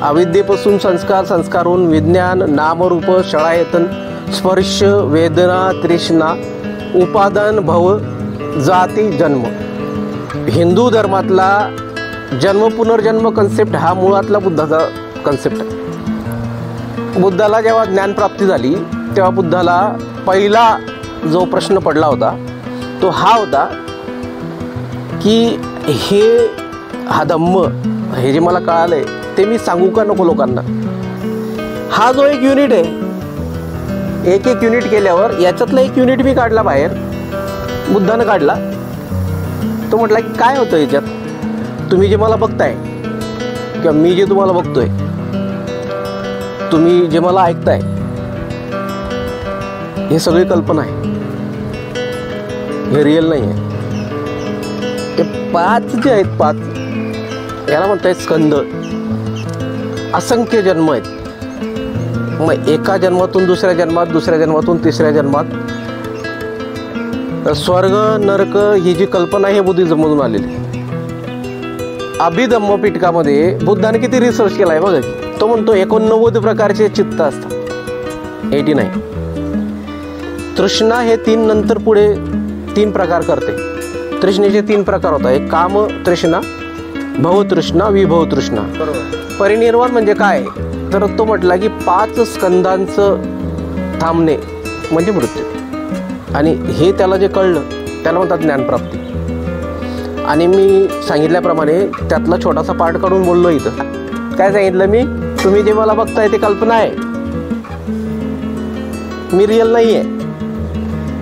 अविद्येपासून संस्कार, संस्कारहून विज्ञान, नामरूप, शळायतन, स्पर्श, वेदना, तृष्णा, उपादान, भव, जाती, जन्म. हिंदू धर्मातला जन्म पुनर्जन्म कन्सेप्ट हा मुळातला बुद्धाचा कन्सेप्ट आहे. बुद्धाला जेव्हा ज्ञानप्राप्ती झाली तेव्हा बुद्धाला पहिला जो प्रश्न पडला होता तो हा होता की हा धम्म, हे जे मला कळालं आहे ते मी सांगू का नको लोकांना. हा जो एक युनिट आहे, एक एक युनिट केल्यावर याच्यातला एक युनिट मी काढला बाहेर, बुद्धानं काढला. तो म्हटला की काय होतं याच्यात, तुम्ही जे मला बघताय किंवा मी जे तुम्हाला बघतोय, तुम्ही जे मला ऐकताय, हे सगळी कल्पना आहे, हे रिअल नाही आहे. ते 5 जे आहेत, 5 याला म्हणताय स्कंद. असंख्य जन्म आहेत. मग एका जन्मातून दुसऱ्या जन्मात, दुसऱ्या जन्मातून तिसऱ्या जन्मात स्वर्ग नरक ही जी कल्पना आहे हे बुद्धिझममधून आलेली. अभिधम्म पिटकामध्ये बुद्धाने किती रिसर्च केला आहे बघा. तो म्हणतो 89 प्रकारचे चित्त असतात, 89. तृष्णा हे 3 नंतर पुढे 3 प्रकार करते. तृष्णेचे 3 प्रकार होतात. एक काम तृष्णा, भव तृष्णा, विभव तृष्णा. परिनिर्वाण म्हणजे काय, तर तो म्हटला की 5 स्कंदांचं थांबणे म्हणजे मृत्यू. आणि हे त्याला जे कळलं त्याला म्हणतात ज्ञानप्राप्ती. आणि मी सांगितल्याप्रमाणे त्यातला छोटासा पार्ट काढून बोललो इथं. काय सांगितलं मी, तुम्ही जे मला बघताय ते कल्पना आहे, मी रिअल नाही आहे.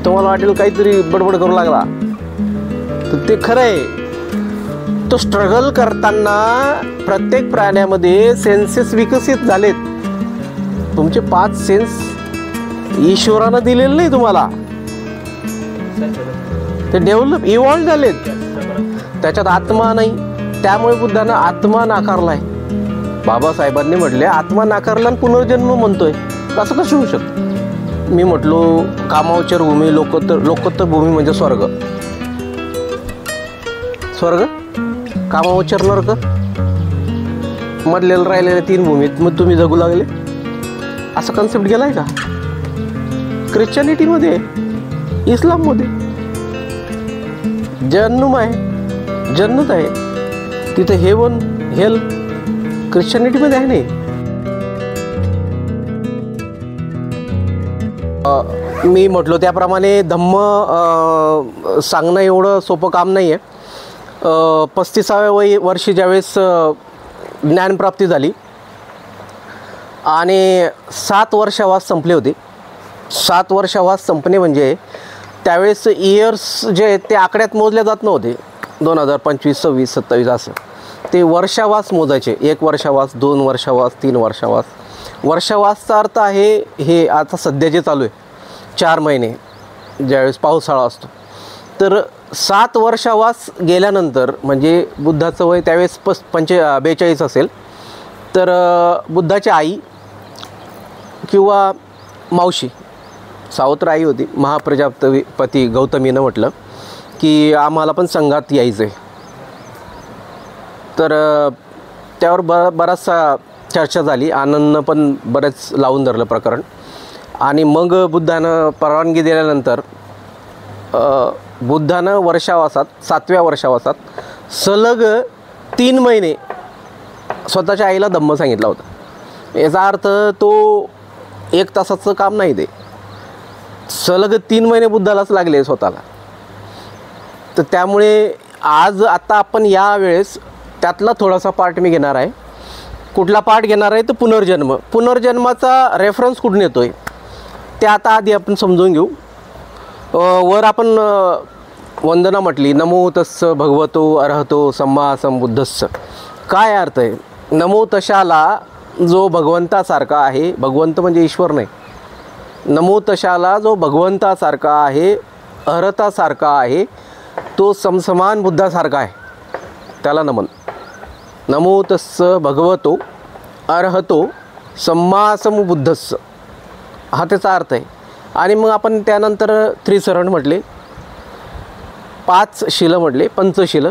तुम्हाला वाटेल काहीतरी बडबड करू लागला, तर ते खरं आहे. तो स्ट्रगल करताना प्रत्येक प्राण्यामध्ये सेन्सेस विकसित झालेत. तुमचे 5 सेन्स ईश्वरानं दिलेले नाही तुम्हाला, ते डेव्हलप इव्हॉल्व झालेत. त्याच्यात आत्मा नाही, त्यामुळे बुद्धानं आत्मा नाकारलाय. बाबासाहेबांनी म्हटले आत्मा नाकारला आणि पुनर्जन्म म्हणतोय, असं कसं होऊ शकतं. मी म्हटलो कामावचर भूमी, लोकोत्तर भूमी म्हणजे स्वर्ग. स्वर्ग, कामावचर, नरक, मधलेलं राहिलेल्या 3 भूमीत मग तुम्ही जगू लागले, असा कन्सेप्ट गेलाय का. ख्रिश्चनिटीमध्ये, इस्लाममध्ये जन्म आहे, जन्नत आहे, तिथे हेवन हेल. ख्रिश्चनिटीमध्ये आहे नाही. मी म्हटलो त्याप्रमाणे धम्म सांगणं एवढं सोपं काम नाही आहे. 35व्या वर्षी ज्यावेळेस ज्ञानप्राप्ती झाली आणि 7 वर्षावास संपले होते. 7 वर्षावास संपणे म्हणजे त्यावेळेस इयर्स जे आहेत ते आकड्यात मोजल्या जात नव्हते. 2025, 26, 27 असं ते वर्षावास मोजायचे. 1 वर्षावास, 2 वर्षावास, 3 वर्षावास. वर्षावासचा अर्थ आहे हे आता सध्या जे चालू आहे 4 महिने ज्यावेळेस पावसाळा असतो. तर 7 वर्षावास गेल्यानंतर म्हणजे बुद्धाचं वय त्यावेळेस 42 असेल, तर बुद्धाची आई किंवा मावशी, सावत्र आई होती, महाप्रजापती गौतमीनं म्हटलं की आम्हाला पण संघात यायचं आहे. तर त्यावर बराचसा चर्चा झाली. आनंदनं पण बरेच लावून धरलं प्रकरण. आणि मग बुद्धानं परवानगी दिल्यानंतर बुद्धानं वर्षावासात 7व्या वर्षावासात सलग 3 महिने स्वतःच्या आईला धम्म सांगितला होता. याचा अर्थ तो 1 तासाचं काम नाही, ते सलग 3 महिने बुद्धालाच लागले स्वतःला. तर त्यामुळे आता आपण यावेळेस त्यातला थोडासा पार्ट मी घेणार आहे. कुठला पार्ट घेणार आहे तर पुनर्जन्म. पुनर्जन्माचा रेफरन्स कुठून येतो आहे ते आता आधी आपण समजून घेऊ. वर आपण वंदना म्हटली, नमो तस्स भगवतो अरहतो सम्मा संबुद्धस्स. काय अर्थ आहे, नमो तशाला जो भगवंतासारखा आहे, भगवंत म्हणजे ईश्वर नाही, नमो तशाला जो भगवंतासारखा आहे, अरहतासारखा आहे, तो समसमान बुद्धासारखा आहे, त्याला नमन. नमो तस्स भगवतो अरहतो सम्मा संबुद्धस्स, हा त्याचा अर्थ आहे. आणि मग आपण त्यानंतर त्रिसरण म्हटले, 5 शील म्हटले, पंचशील.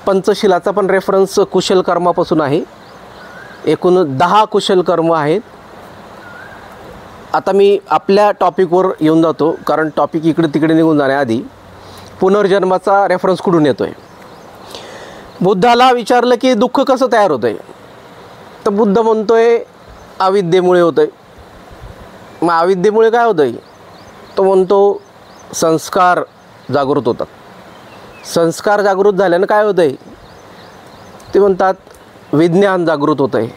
पंचशिलाचा पण रेफरन्स कुशल कर्मापासून आहे. एकूण 10 कुशल कर्म आहेत. आता मी आपल्या टॉपिकवर येऊन जातो, कारण टॉपिक इकडे तिकडे निघून जाण्याआधी पुनर्जन्माचा रेफरन्स कुठून येतो आहे. बुद्धाला विचारलं की दुःख कसं तयार होतं आहे, तर बुद्ध म्हणतो आहे अविद्येमुळे होतं आहे. मग अविद्येमुळे काय होतं आहे, तो म्हणतो संस्कार जागृत होतात. संस्कार जागृत झाल्यानं काय होतं आहे, ते म्हणतात विज्ञान जागृत होतं आहे.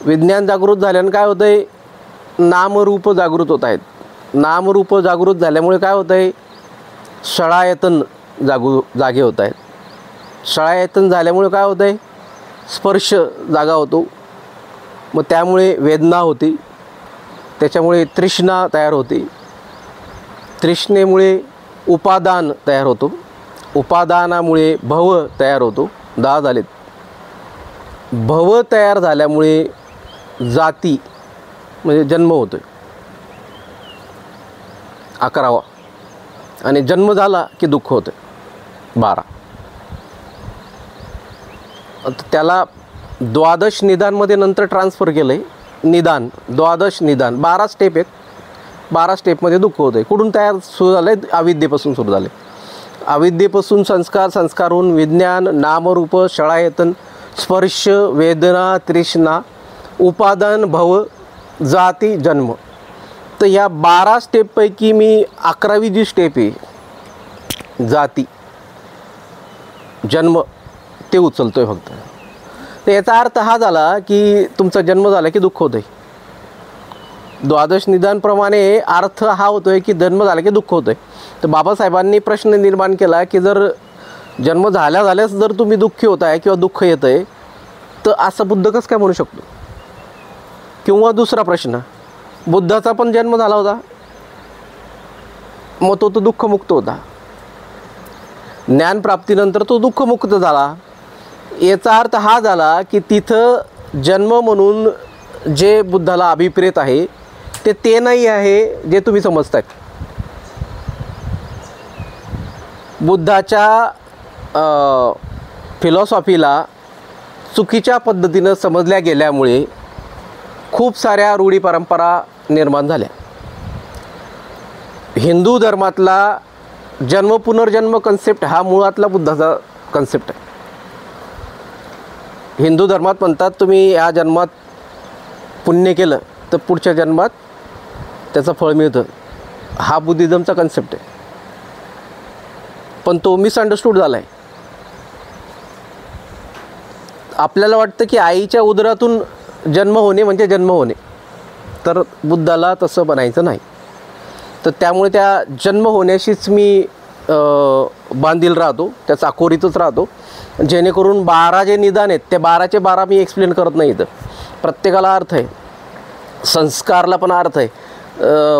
विज्ञान जागृत झाल्यानं काय होतं आहे, नामरूप जागृत होत आहेत. नामरूप जागृत झाल्यामुळे काय होतं आहे, शळायतन जागे होत आहेत. शळायतन झाल्यामुळे काय होतं आहे, स्पर्श जागा होतो. मग त्यामुळे वेदना होती, त्याच्यामुळे तृष्णा तयार होते. तृष्णेमुळे उपादान तयार होतो. उपादानामुळे भव तयार होतो. 10 झालेत. भव तयार झाल्यामुळे जाती म्हणजे जन्म होतो 11वा, आणि जन्म झाला की दुःख होतं 12. त्याला द्वादश निदानमध्ये नंतर ट्रान्सफर केलं आहे. निदान, द्वादश निदान 12 स्टेप आहेत. 12 स्टेपमध्ये दुःख होतं आहे. कुठून तयार सुरू झालं आहे, अविद्येपासून सुरू झाले. अविद्येपासून संस्कार, संस्कारहून विज्ञान, नामरूप, शळायतन, स्पर्श, वेदना, तृष्णा, उपादान, भव, जाती, जन्म. तर या 12 स्टेपपैकी मी 11वी जी स्टेप आहे जाती, जन्म, ते उचलतो आहे फक्त. तर याचा अर्थ हा झाला की तुमचा जन्म झाला की दुःख होतं आहे. द्वादश निदानप्रमाणे अर्थ हा होतो आहे की जन्म झाला की दुःख होतं आहे. तर बाबासाहेबांनी प्रश्न निर्माण केला की जर जन्म झाल्यास जर तुम्ही दुःखी होत आहे किंवा दुःख येतं आहे, तर असं बुद्ध कसं काय म्हणू शकतो. किंवा दुसरा प्रश्न, बुद्धाचा पण जन्म झाला होता, मग तो दुःखमुक्त होता. ज्ञानप्राप्तीनंतर तो दुःखमुक्त झाला. याचा अर्थ हा झाला की तिथं जन्म म्हणून जे बुद्धाला अभिप्रेत आहे ते नाही आहे जे तुम्ही समजतायत. बुद्धाच्या फिलॉसॉफीला चुकीच्या पद्धतीनं समजल्या गेल्यामुळे खूप साऱ्या रूढी परंपरा निर्माण झाल्या. हिंदू धर्मातला जन्म पुनर्जन्म कन्सेप्ट हा मुळातला बुद्धाचा कन्सेप्ट आहे. हिंदू धर्मात म्हणतात तुम्ही या जन्मात पुण्य केलं तर पुढच्या जन्मात त्याचं फळ मिळतं. हा बुद्धिझमचा कन्सेप्ट आहे, पण तो मिसअंडरस्टूड झाला आहे. आपल्याला वाटतं की आईच्या उदरातून जन्म होणे म्हणजे जन्म होणे, तर बुद्धाला तसं बनायचं नाही. तर त्यामुळे त्या जन्म होण्याशीच मी बांधील राहतो, त्या चाकोरीतच राहतो, जेणेकरून 12 जे निदान आहेत त्या 12चे 12 मी एक्सप्लेन करत नाही. इथं प्रत्येकाला अर्थ आहे, संस्कारला पण अर्थ आहे.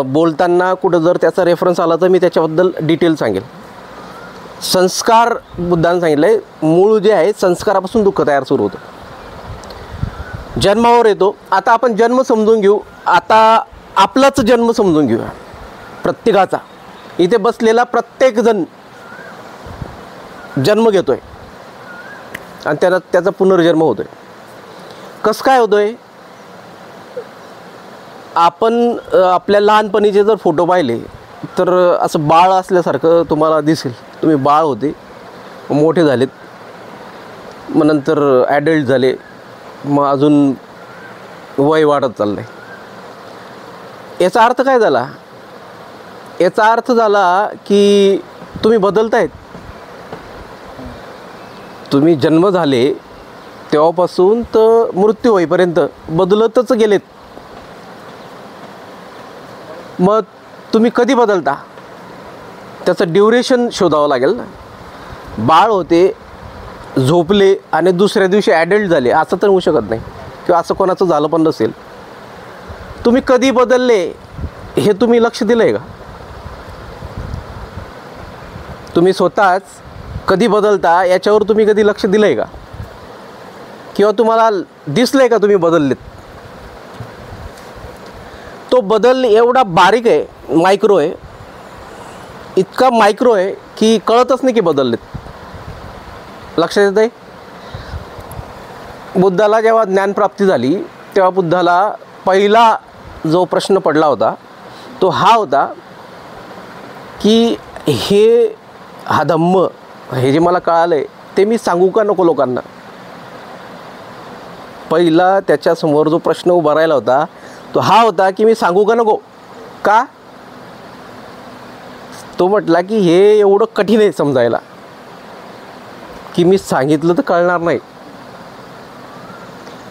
बोलताना कुठं जर त्याचा रेफरन्स आला तर मी त्याच्याबद्दल डिटेल सांगेल. संस्कार बुद्धांनी सांगितलं आहे, मूळ जे आहे संस्कारापासून दुःख तयार सुरू होतं. जन्मावर येतो. आता आपण जन्म समजून घेऊ. आता आपलाच जन्म समजून घेऊया, प्रत्येकाचा. इथे बसलेला प्रत्येकजण जन्म घेतो आहे आणि त्याचा पुनर्जन्म होतो आहे. कसं काय होतो आहे, आपण आपल्या लहानपणीचे जर फोटो पाहिले तर असं बाळ असल्यासारखं तुम्हाला दिसेल. तुम्ही बाळ होते, मोठे झालेत, मग नंतर ॲडल्ट झाले, मग अजून वय वाढत चाललं आहे. याचा अर्थ काय झाला, याचा अर्थ झाला की तुम्ही बदलतायत. तुम्ही जन्म झाले तेव्हापासून तर मृत्यू होईपर्यंत बदलतच गेलेत. मग तुम्ही कधी बदलता त्याचं ड्युरेशन शोधावं लागेल ना. बाळ होते, झोपले आणि दुसऱ्या दिवशी ॲडल्ट झाले असं तर होऊ शकत नाही, किंवा असं कोणाचं झालं पण नसेल. तुम्ही कधी बदलले हे तुम्ही लक्ष दिलं आहे का. तुम्ही स्वतःच कधी बदलता याच्यावर तुम्ही कधी लक्ष दिलं आहे का, किंवा तुम्हाला दिसलं आहे का तुम्ही बदललेत. तो बदल एवढा बारीक आहे, मायक्रो आहे, इतका मायक्रो आहे की कळतच नाही की बदललेत. लक्षात येत आहे. बुद्धाला जेव्हा ज्ञानप्राप्ती झाली तेव्हा बुद्धाला पहिला जो प्रश्न पडला होता तो हा होता की हा धम्म हे जे मला कळालं आहे ते मी सांगू का नको लोकांना. पहिला त्याच्यासमोर जो प्रश्न उभा राहिला होता तो हा होता की मी सांगू का नको. का? तो म्हटला की हे एवढं कठीण आहे समजायला की मी सांगितलं तर कळणार नाही.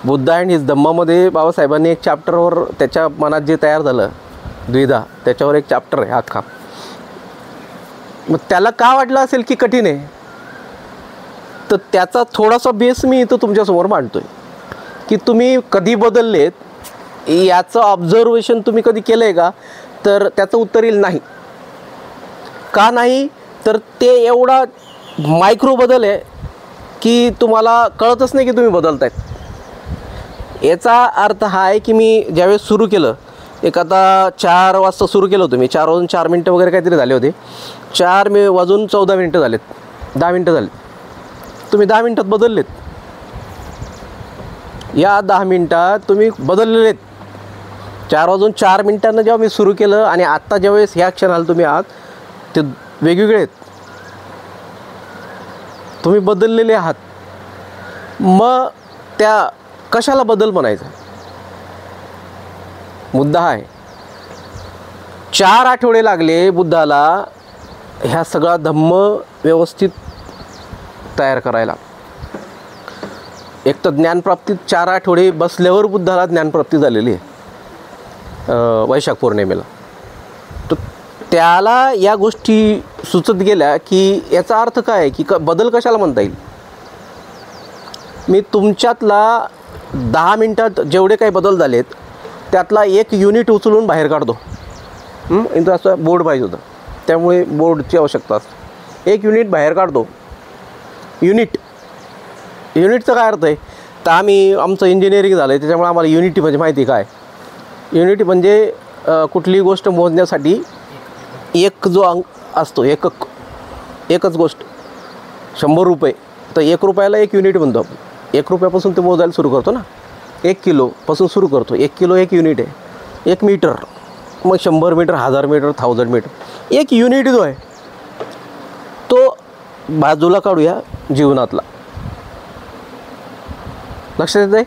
बुद्ध अँड हिज धम्मामध्ये बाबासाहेबांनी एक चॅप्टरवर त्याच्या मनात जे तयार झालं द्विधा त्याच्यावर एक चॅप्टर आहे अख्खा. मग त्याला का वाटलं असेल की कठीण आहे, तर त्याचा थोडासा बेस मी इथं तुमच्यासमोर मांडतो आहे की तुम्ही कधी बदललेत याचं ऑब्झर्वेशन तुम्ही कधी केलं आहे का. तर त्याचं उत्तर येईल नाही. का नाही, तर ते एवढा मायक्रो बदल आहे की तुम्हाला कळतच नाही की तुम्ही बदलतायत. याचा अर्थ हा आहे की मी ज्यावेळेस सुरू केलं, एक आता 4 वाजता सुरू केलं होतं मी, 4 वाजून 4 मिनटं वगैरे काहीतरी झाले होते. 4 वाजून 14 मिनटं झालेत, 10 मिनटं झालेत. तुम्ही 10 मिनटात बदललेत. या 10 मिनटात तुम्ही बदललेले आहेत. 4 वाजून 4 मिनटांना जेव्हा मी सुरू केलं आणि आत्ता ज्यावेळेस ह्या क्षणाला तुम्ही आहात ते वेगवेगळे आहेत. तुम्ही बदललेले आहात. मग त्या कशाला बदल म्हणायचा. मुद्दा आहे 4 आठवडे लागले बुद्धाला ह्या सगळा धम्म व्यवस्थित तयार करायला. एक तर ज्ञानप्राप्तीत 4 आठवडे बसल्यावर बुद्धाला ज्ञानप्राप्ती झालेली आहे वैशाख पौर्णिमेला. तर त्याला या गोष्टी सुचत गेल्या की याचा अर्थ काय आहे की बदल कशाला म्हणता येईल. मी तुमच्यातला 10 मिनटात जेवढे काही बदल झालेत त्यातला 1 युनिट उचलून बाहेर काढतो. इथं असं बोर्ड पाहिजे होतं त्यामुळे बोर्डची आवश्यकता असते. 1 युनिट बाहेर काढतो. युनिटचा काय अर्थ आहे, तर आमचं इंजिनिअरिंग झालं आहे त्याच्यामुळे आम्हाला युनिटी म्हणजे माहिती काय. युनिटी म्हणजे कुठलीही गोष्ट मोजण्यासाठी एक जो अंक असतो, एकच गोष्ट. 100 रुपये तर 1 रुपयाला 1 युनिट म्हणतो आपण. 1 रुपयापासून ते मोजायला सुरू करतो ना. 1 किलोपासून सुरू करतो. 1 किलो 1 युनिट आहे. 1 मीटर, मग 100 मीटर, 1000 मीटर, 1000 मीटर. 1 युनिट जो आहे तो बाजूला काढूया जीवनातला. लक्षात येत आहे.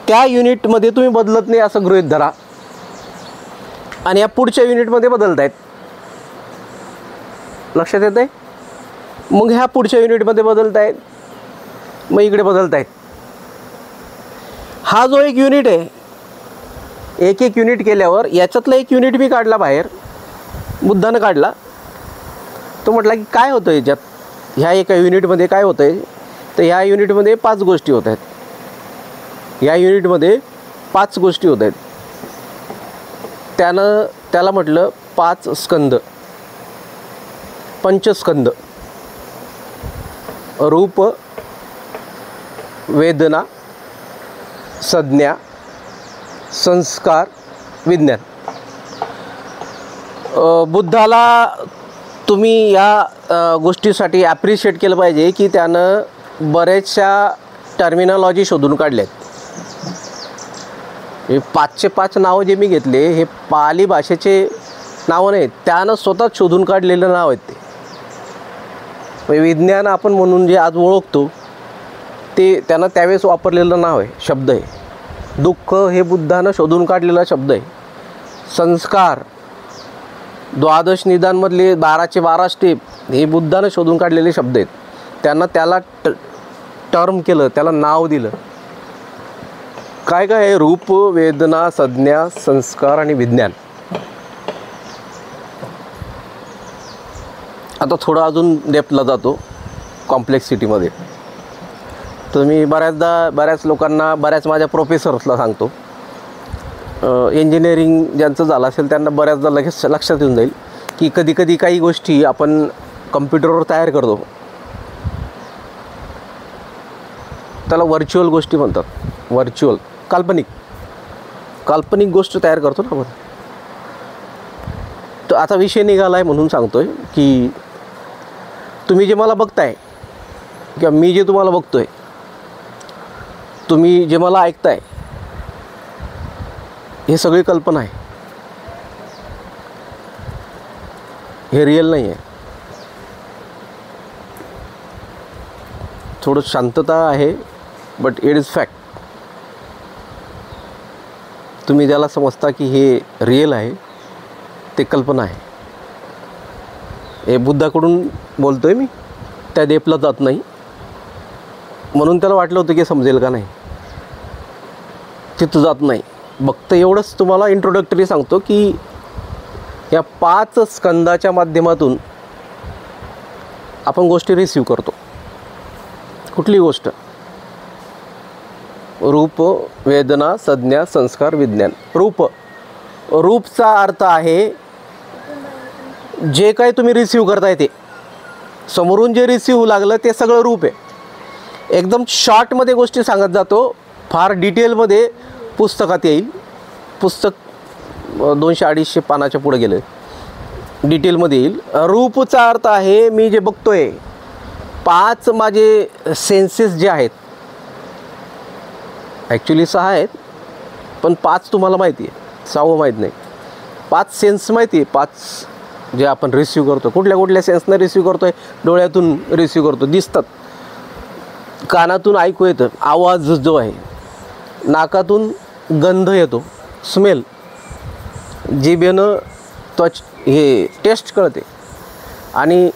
त्या युनिटमध्ये तुम्ही बदलत नाही असं गृहीत धरा आणि या पुढच्या युनिटमध्ये बदलत आहेत. लक्षात येत आहे. मग ह्या पुढच्या युनिटमध्ये बदलत आहेत, मग इकडे बदलत आहेत. हा जो 1 युनिट आहे, 1 युनिट केल्यावर याच्यातला 1 युनिट मी काढला बाहेर, बुद्धानं काढला. तो म्हटला की काय होतं याच्यात, ह्या एका युनिटमध्ये काय होतं आहे, तर ह्या युनिटमध्ये 5 गोष्टी होत आहेत. या युनिटमध्ये 5 गोष्टी होत आहेत. त्याला म्हटलं 5 स्कंद, पंचस्कंद. रूप, वेदना, संज्ञा, संस्कार, विज्ञान. बुद्धाला तुम्ही या गोष्टीसाठी ॲप्रिशिएट केलं पाहिजे की त्यानं बऱ्याचशा टर्मिनॉलॉजी शोधून काढल्यात. हे 5चे 5 नावं जे मी घेतले हे पाली भाषेचे नावं नाहीत, त्यानं स्वतःच शोधून काढलेलं नाव आहेत ते. विज्ञान आपण म्हणून जे आज ओळखतो ते त्यानं त्यावेळेस वापरलेलं नाव आहे, शब्द आहे. दुःख हे बुद्धानं शोधून काढलेला शब्द आहे. संस्कार, 12 निदानमधले 12चे 12 स्टेप हे बुद्धानं शोधून काढलेले शब्द आहेत. त्याला टर्म केलं, त्याला नाव दिलं. काय काय आहे, रूप, वेदना, संज्ञा, संस्कार आणि विज्ञान. आता थोडं अजून डेप्थला जातो कॉम्प्लेक्सिटीमध्ये. तर मी बऱ्याच लोकांना, बऱ्याच माझ्या प्रोफेसर्सला सांगतो, इंजिनिअरिंग ज्यांचं झालं असेल त्यांना बऱ्याचदा लगेच लक्षात येऊन जाईल की कधी काही गोष्टी आपण कम्प्युटरवर तयार करतो, त्याला व्हर्च्युअल गोष्टी म्हणतात. व्हर्च्युअल, काल्पनिक गोष्ट तयार करतो ना आपण. तर आता विषय निघाला आहे म्हणून सांगतोय की तुम्ही जे मला बघताय किंवा मी जे तुम्हाला बघतोय तुम्ही जे मला ऐकताय हे सगळी कल्पना आहे, हे रिअल नाही आहे. थोडं शांतता आहे, बट इट इज फॅक्ट. तुम्ही ज्याला समजता की हे रिअल आहे ते कल्पना आहे. हे बुद्धाकडून बोलतो आहे मी, त्या डेपला जात नाही म्हणून त्याला वाटलं होतं की समजेल का नाही, तिथं जात नाही. फक्त एवढंच तुम्हाला इंट्रोडक्टरी सांगतो की या 5 स्कंदाच्या माध्यमातून आपण गोष्टी रिसीव करतो. कुठली गोष्ट? रूप, वेदना, संज्ञा, संस्कार, विज्ञान. रूपचा अर्थ आहे जे काही तुम्ही रिसीव करताय ते, समोरून जे रिसीव लागलं ते सगळं रूप आहे. एकदम शॉर्टमध्ये गोष्टी सांगत जातो, फार डिटेलमध्ये पुस्तकात येईल. पुस्तक 200-250 पानाच्या पुढे गेलं, डिटेलमध्ये येईल. रूपचा अर्थ आहे मी जे बघतोय, 5 माझे सेन्सेस जे आहेत, ॲक्च्युली 6 आहेत पण 5 तुम्हाला माहिती आहे, 6वं माहीत नाही. 5 सेन्स माहिती आहे, 5 जे आपण रिसीव करतो. कुठल्या कुठल्या सेन्सनं रिसीव करतो आहे? डोळ्यातून रिसीव करतो, दिसतात. कानातून ऐकू येतं, आवाज जो आहे. नाकातून गंध येतो, स्मेल. जिभेनं हे टेस्ट कळते आणि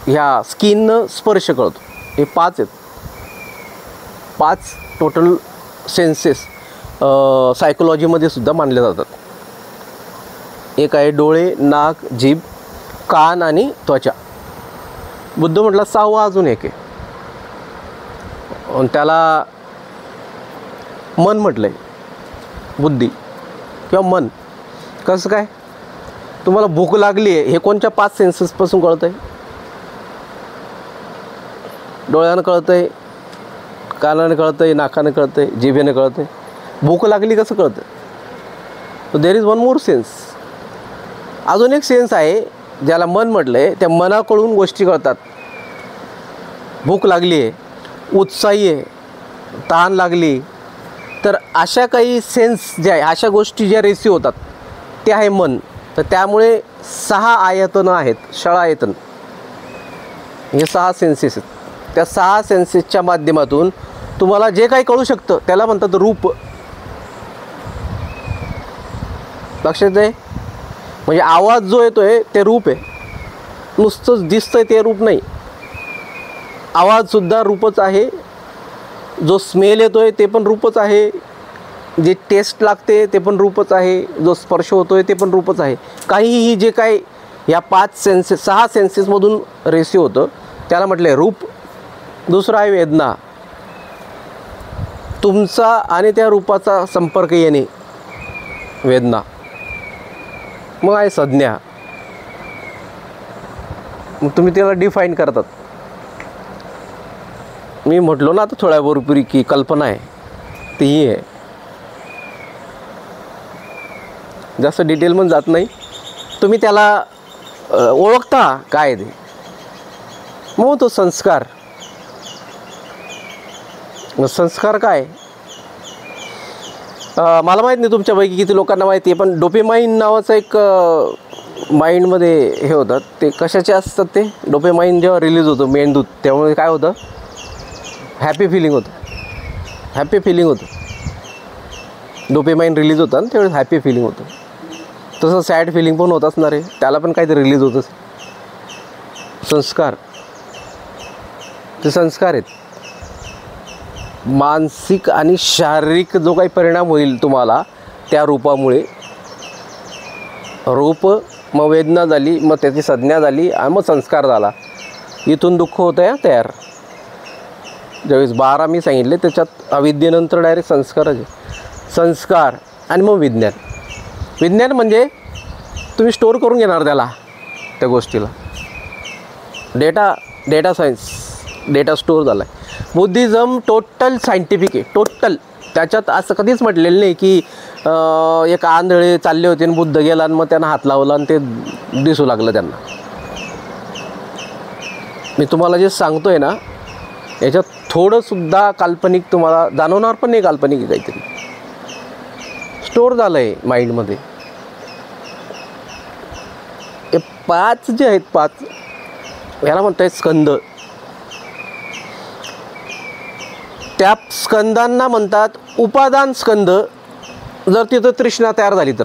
ह्या स्किननं स्पर्श कळतो. हे 5 आहेत. 5 टोटल सेन्सेस सायकोलॉजीमध्ये सुद्धा मानले जातात. एक आहे डोळे, नाक, जीभ, कान आणि त्वचा. बुद्ध म्हटला 6वा अजून एक आहे, त्याला मन म्हटलं आहे. बुद्धी किंवा मन. कसं काय? तुम्हाला भूक लागली आहे हे कोणत्या 5 सेन्सेसपासून कळतं आहे? डोळ्यानं कळतं आहे, कानानं कळतं आहे, नाकानं कळतं आहे, जिभेनं कळतं आहे. भूक लागली कसं कळतं? तर there is one more sense. अजून एक सेन्स आहे ज्याला मन म्हटलं आहे. त्या मनाकडून गोष्टी कळतात. भूक लागली आहे, उत्साही आहे, तहान लागली, तर अशा काही सेन्स ज्या आहे, अशा गोष्टी ज्या रिसीव होतात ते आहे मन. तर त्यामुळे 6 आयतनं आहेत, षडायतन. हे 6 सेन्सेस आहेत. त्या 6 सेन्सेसच्या माध्यमातून तुम्हाला जे काही कळू शकतं त्याला म्हणतात रूप. लक्षात आहे? म्हणजे आवाज जो येतो आहे ते रूप आहे, नुसतंच दिसतंय ते रूप नाही. आवाजसुद्धा रूपच आहे. जो स्मेल येतो आहे ते पण रूपच आहे. जे टेस्ट लागते ते पण रूपच आहे. जो स्पर्श होतो आहे ते पण रूपच आहे. काहीही जे काय या 5 सेन्सेस 6 सेन्सेसमधून रेसिव होतं त्याला म्हटलं आहे रूप. दुसरा आहे वेदना. तुमचा आणि त्या रूपाचा संपर्क येणे, वेदना. मग आहे संज्ञा. मग तुम्ही त्याला डिफाईन करतात. मी म्हटलो ना आता थोड्या वेळापूर्वी की कल्पना आहे तीही आहे. जास्त डिटेलमध्ये जात नाही. तुम्ही त्याला ओळखता काय ते. मग तो संस्कार. संस्कार काय? मला माहीत नाही तुमच्यापैकी किती लोकांना माहिती आहे, पण डोपेमाइन नावाचं एक माइंडमध्ये हे होतं. ते कशाचे असतात ते? डोपेमाइन जेव्हा रिलीज होतं मेंदूत, त्यामुळे काय होतं? हॅपी फिलिंग होतं. हॅपी फिलिंग होतं. डोपेमाइन रिलीज होतं आणि त्यावेळेस हॅपी फिलिंग होतं. तसं सॅड फिलिंग पण होत असणार आहे, त्याला पण काहीतरी रिलीज होतं. संस्कार. ते संस्कार आहेत. मानसिक आणि शारीरिक जो काही परिणाम होईल तुम्हाला त्या रूपामुळे. रूप, मग वेदना झाली, मग त्याची संज्ञा झाली आणि मग संस्कार झाला. इथून दुःख होतं आहे तयार. ज्यावेळेस 12 मी सांगितले त्याच्यात अविद्येनंतर डायरेक्ट संस्कारच आहे. संस्कार आणि मग विज्ञान. विज्ञान म्हणजे तुम्ही स्टोअर करून घेणार त्याला, त्या गोष्टीला. डेटा सायन्स, डेटा स्टोअर झाला आहे. बुद्धिझम टोटल सायंटिफिक आहे, टोटल. त्याच्यात असं कधीच म्हटलेलं नाही की एक आंधळे चालले होते आणि बुद्ध गेला आणि मग त्यांना हात लावला आणि ते दिसू लागलं त्यांना. मी तुम्हाला जे सांगतो आहे ना याच्यात थोडंसुद्धा काल्पनिक तुम्हाला जाणवणार पण नाही, काल्पनिक आहे काहीतरी स्टोअर झालं आहे माइंडमध्ये. हे 5 जे आहेत 5 याला म्हणतात स्कंद. त्या स्कंदांना म्हणतात उपादान स्कंद. जर तिथं तृष्णा तयार झाली तर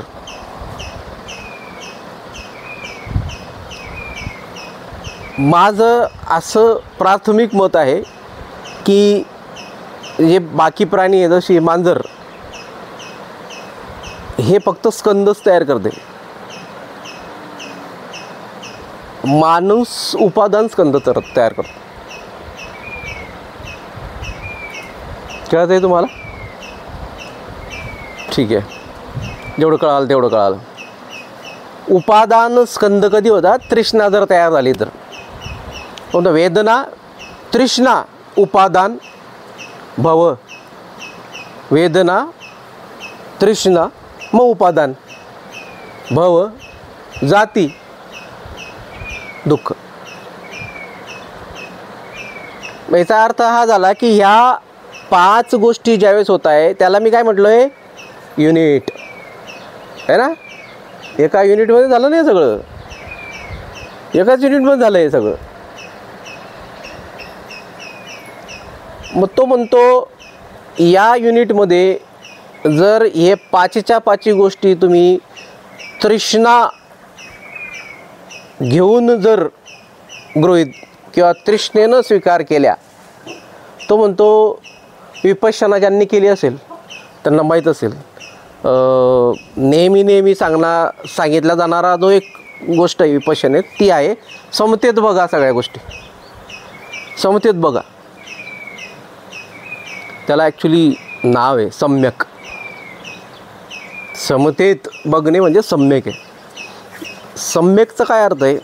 माझं असं प्राथमिक मत आहे की जे बाकी प्राणी आहे जशी मांजर हे फक्त स्कंदच तयार करते. माणूस उपादान स्कंद तयार करतो. कळत आहे तुम्हाला? ठीक आहे, जेवढं कळालं तेवढं कळालं. उपादान स्कंद कधी होतात? तृष्णा जर तयार झाली तर. कोणतं? वेदना, तृष्णा, उपादान, भव. वेदना, तृष्णा, मग उपादान, भव, जाती, दुःख. याचा अर्थ हा झाला की ह्या 5 गोष्टी ज्यावेळेस होत आहे त्याला मी काय म्हटलं आहे? युनिट आहे ना. एका युनिटमध्ये झालं नाही सगळं, एकाच युनिटमध्ये झालं आहे सगळं. मग तो म्हणतो या युनिटमध्ये जर हे 5च्या 5 गोष्टी तुम्ही तृष्णा घेऊन जर गृहीत किंवा तृष्णेनं स्वीकार केल्या, तो म्हणतो विपश्यना ज्यांनी केली असेल त्यांना माहीत असेल. नेहमी सांगितला जाणारा जो एक गोष्ट आहे विपश्यनेत ती आहे समतेत बघा. सगळ्या गोष्टी समतेत बघा. त्याला ॲक्च्युली नाव आहे सम्यक. समतेत बघणे म्हणजे सम्यक आहे. सम्यकचा काय अर्थ आहे?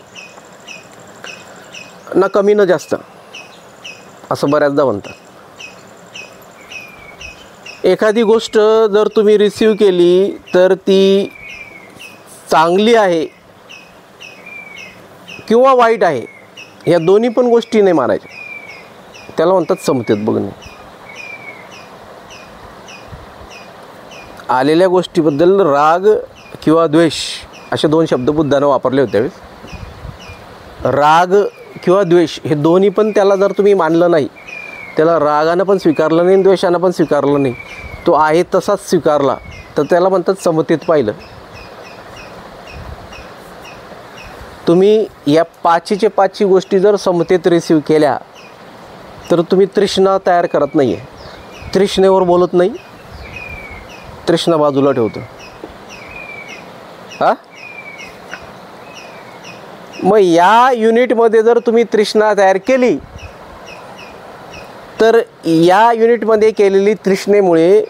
ना कमी ना जास्त, असं बऱ्याचदा म्हणतात. एखादी गोष्ट जर तुम्ही रिसीव केली तर ती चांगली आहे किंवा वाईट आहे या दोन्ही पण गोष्टी नाही मानायच्या. त्याला म्हणतात समतेत बघणे. आलेल्या गोष्टीबद्दल राग किंवा द्वेष असे 2 शब्द बुद्धानं वापरले होते त्यावेळेस. राग किंवा द्वेष हे दोन्ही पण त्याला जर तुम्ही मानलं नाही, त्याला रागानं पण स्वीकारलं नाही, द्वेषानं पण स्वीकारलं नाही, तो आहे तसाच स्वीकारला, तर त्याला म्हणतात समतेत पाहिलं. तुम्ही या 5च्या 5 गोष्टी जर समतेत रिसीव केल्या तर तुम्ही तृष्णा तयार करत नाही आहे, तृष्णेवर बोलत नाही, तृष्णा बाजूला ठेवतो. हां, मग या युनिटमध्ये जर तुम्ही तृष्णा तयार केली तर या युनिटमध्ये केलेली तृष्णेमुळे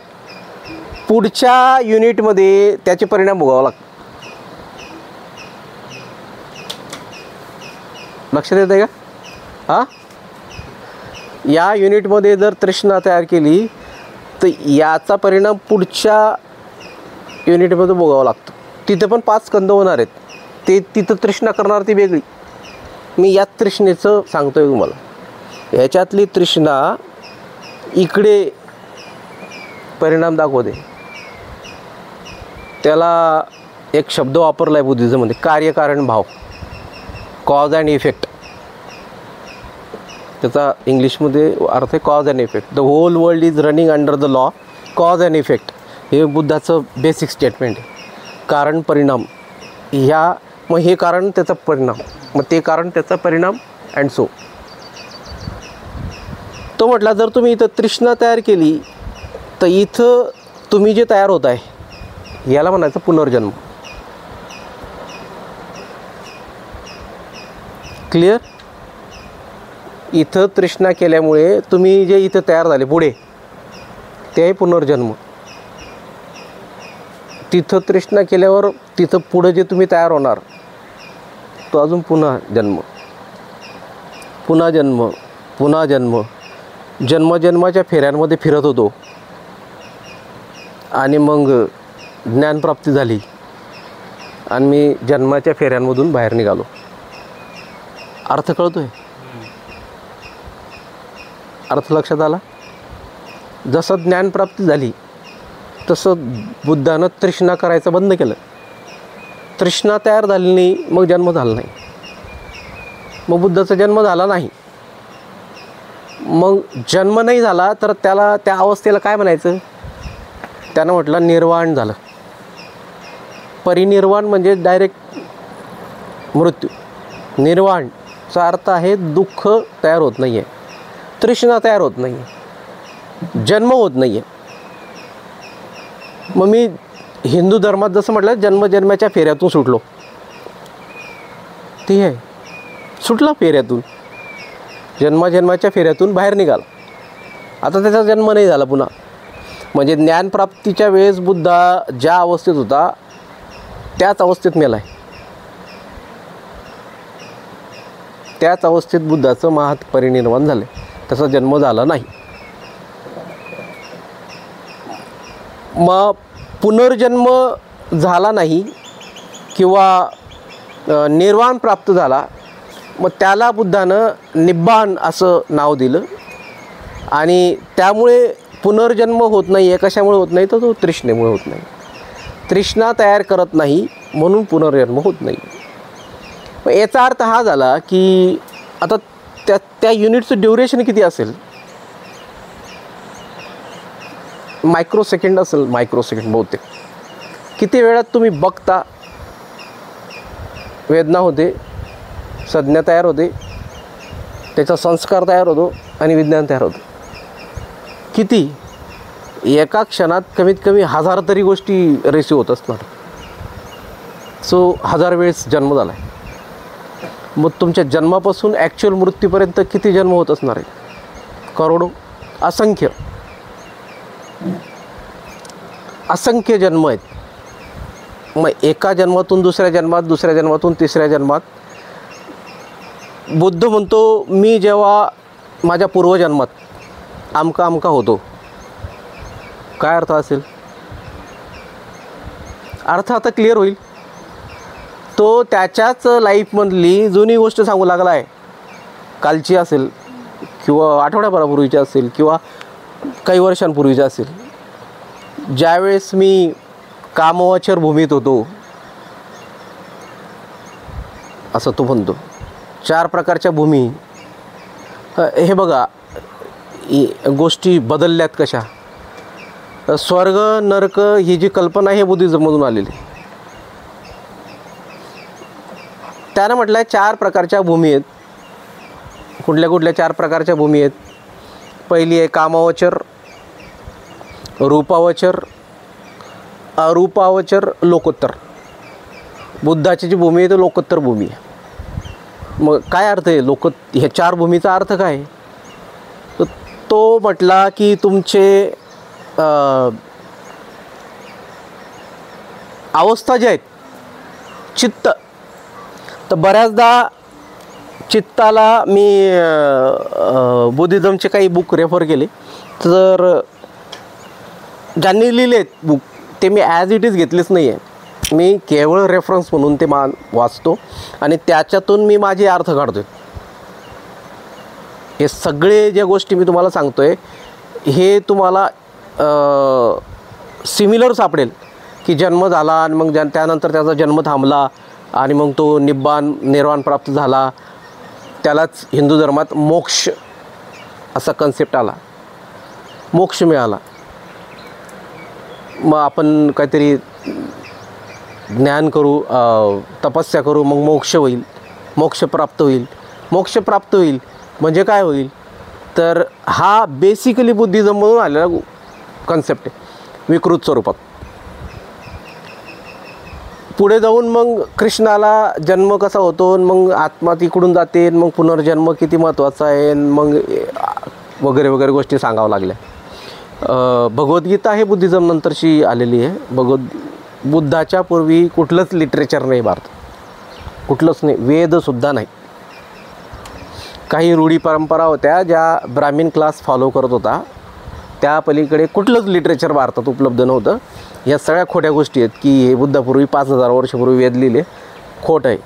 पुढच्या युनिटमध्ये त्याचे परिणाम भोगावे लागतात. लक्षात येतं का? हां, या युनिटमध्ये जर तृष्णा तयार केली तर याचा परिणाम पुढच्या युनिटमध्ये भोगावा लागतो. तिथे पण 5 स्कंद होणार आहेत. ते तिथं तृष्णा करणार ती वेगळी. मी या तृष्णेचं सांगतो आहे तुम्हाला. ह्याच्यातली तृष्णा इकडे परिणाम दाखवते. त्याला एक शब्द वापरला आहे बुद्धिझममध्ये, कार्यकारण भाव, कॉज अँड इफेक्ट. त्याचा इंग्लिशमध्ये अर्थ आहे cause and effect. The whole world is running under the law cause and effect. हे बुद्धाचं बेसिक स्टेटमेंट आहे. कारण परिणाम ह्या, मग हे कारण त्याचा परिणाम, मग ते कारण त्याचा परिणाम अँड सो. तो म्हटला जर तुम्ही इथं तृष्णा तयार केली तर इथं तुम्ही जे तयार होत आहे याला म्हणायचं पुनर्जन्म. क्लिअर? इथं तृष्णा केल्यामुळे तुम्ही जे इथं तयार झाले पुढे ते आहे पुनर्जन्म. तिथं तृष्णा केल्यावर तिथं पुढं जे तुम्ही तयार होणार तो अजून पुन्हा जन्म, पुन्हा जन्म, पुन्हा जन्म. जन्मजन्माच्या फेऱ्यांमध्ये फिरत होतो आणि मग ज्ञानप्राप्ती झाली आणि मी जन्माच्या फेऱ्यांमधून बाहेर निघालो. अर्थ कळतो आहे? अर्थ लक्षात आला? जसं ज्ञानप्राप्ती झाली तसं बुद्धानं तृष्णा करायचं बंद केलं. तृष्णा तयार झाली नाही, मग जन्म झाला नाही. मग बुद्धाचा जन्म झाला नाही. मग जन्म नाही झाला तर त्याला त्या अवस्थेला काय म्हणायचं? त्यानं म्हटलं निर्वाण झालं. परिनिर्वाण म्हणजे डायरेक्ट मृत्यू. निर्वाणचा अर्थ आहे दुःख तयार होत नाही आहे, तृष्णा तयार होत नाही आहे, जन्म होत नाही आहे. मग मी हिंदू धर्मात जसं म्हटलं जन्मजन्माच्या फेऱ्यातून सुटलो, ते आहे सुटला फेऱ्यातून, जन्मजन्माच्या फेऱ्यातून बाहेर निघाला. आता त्याचा जन्म नाही झाला पुन्हा. म्हणजे ज्ञानप्राप्तीच्या वेळेस बुद्धा ज्या अवस्थेत होता त्याच अवस्थेत मेला आहे. त्याच अवस्थेत बुद्धाचं महापरिनिर्वाण झालं. त्याचा जन्म झाला नाही. मग पुनर्जन्म झाला नाही किंवा निर्वाण प्राप्त झाला, मग त्याला बुद्धानं निब्बाण असं नाव दिलं. आणि त्यामुळे पुनर्जन्म होत नाही आहे. कशामुळे होत नाही तर तो तृष्णेमुळे होत नाही. तृष्णा तयार करत नाही म्हणून पुनर्जन्म होत नाही. मग याचा अर्थ हा झाला की आता त्या युनिटचं ड्युरेशन किती असेल? मायक्रोसेकंड असेल, मायक्रोसेकंड बहुतेक. किती वेळात तुम्ही बघता, वेदना होते, संज्ञा तयार होते, त्याचा संस्कार तयार होतो आणि विज्ञान तयार होतं. किती? एका क्षणात कमीत कमी 1000 तरी गोष्टी रिसिव्ह होत असणार. सो 1000 वेळेस जन्म झाला आहे. मग तुमच्या जन्मापासून ॲक्च्युअल मृत्यूपर्यंत किती जन्म होत असणार आहे? करोडो, असंख्य असंख्य जन्म आहेत. मग एका जन्मातून दुसऱ्या जन्मात, दुसऱ्या जन्मातून तिसऱ्या जन्मात. बुद्ध म्हणतो मी जेव्हा माझ्या पूर्वजन्मात आमका आमका होतो. काय अर्थ असेल? अर्थ आता क्लिअर होईल. तो त्याच्याच लाईफमधली जुनी गोष्ट सांगू लागला आहे. कालची असेल किंवा आठवड्याभरापूर्वीची असेल किंवा काही वर्षांपूर्वीची असेल. ज्यावेळेस मी कामवाचर भूमीत होतो, असं तो म्हणतो. 4 प्रकारच्या भूमी. हे बघा गोष्टी बदलल्यात कशा. स्वर्ग नरक ही जी कल्पना आहे बुद्धिझममधून आलेली. त्यानं म्हटलं आहे 4 प्रकारच्या भूमी आहेत. कुठल्या कुठल्या 4 प्रकारच्या भूमी आहेत? पहिली आहे कामावचर, रूपावचर, अरूपावचर, लोकोत्तर. बुद्धाची जी भूमी आहे ती लोकोत्तर भूमी आहे. मग काय अर्थ आहे ह्या 4 भूमीचा अर्थ काय आहे? तर तो म्हटला की तुमचे अवस्था ज्या आहेत, चित्त, तर बऱ्याचदा चित्ताला मी बुद्धिझमचे काही बुक रेफर केले. तर ज्यांनी लिहिले आहेत बुक ते मी ॲज इट इज घेतलेच नाही आहे. मी केवळ रेफरन्स म्हणून ते वाचतो आणि त्याच्यातून मी माझे अर्थ काढतो. हे सगळे ज्या गोष्टी मी तुम्हाला सांगतो आहे हे तुम्हाला सिमिलर सापडेल की जन्म झाला आणि मग त्यानंतर त्याचा जन्म थांबला आणि मग तो निर्वाण प्राप्त झाला. त्यालाच हिंदू धर्मात मोक्ष असा कन्सेप्ट आला. मोक्ष मिळाला. मग आपण काहीतरी ज्ञान करू, तपस्या करू, मग मोक्ष होईल, मोक्ष प्राप्त होईल. मोक्ष प्राप्त होईल म्हणजे काय होईल? तर हा बेसिकली बुद्धिझममधून आलेला कन्सेप्ट आहे विकृत स्वरूपात. पुढे जाऊन मग कृष्णाला जन्म कसा होतो, मग आत्मा तिकडून जाते, मग पुनर्जन्म किती महत्त्वाचा आहे, मग वगैरे वगैरे गोष्टी सांगावं लागल्या. भगवद्गीता हे बुद्धिझम नंतरची आलेली आहे. बुद्धाच्या पूर्वी कुठलंच लिटरेचर नाही भारतात, कुठलंच नाही. वेदसुद्धा नाही. काही रूढी परंपरा होत्या ज्या ब्राह्मण क्लास फॉलो करत होता. त्या पलीकडे कुठलंच लिटरेचर भारतात उपलब्ध नव्हतं. या सगळ्या खोट्या गोष्टी आहेत की हे बुद्धापूर्वी 5000 वर्षापूर्वी वेद लिहिले. खोट आहे.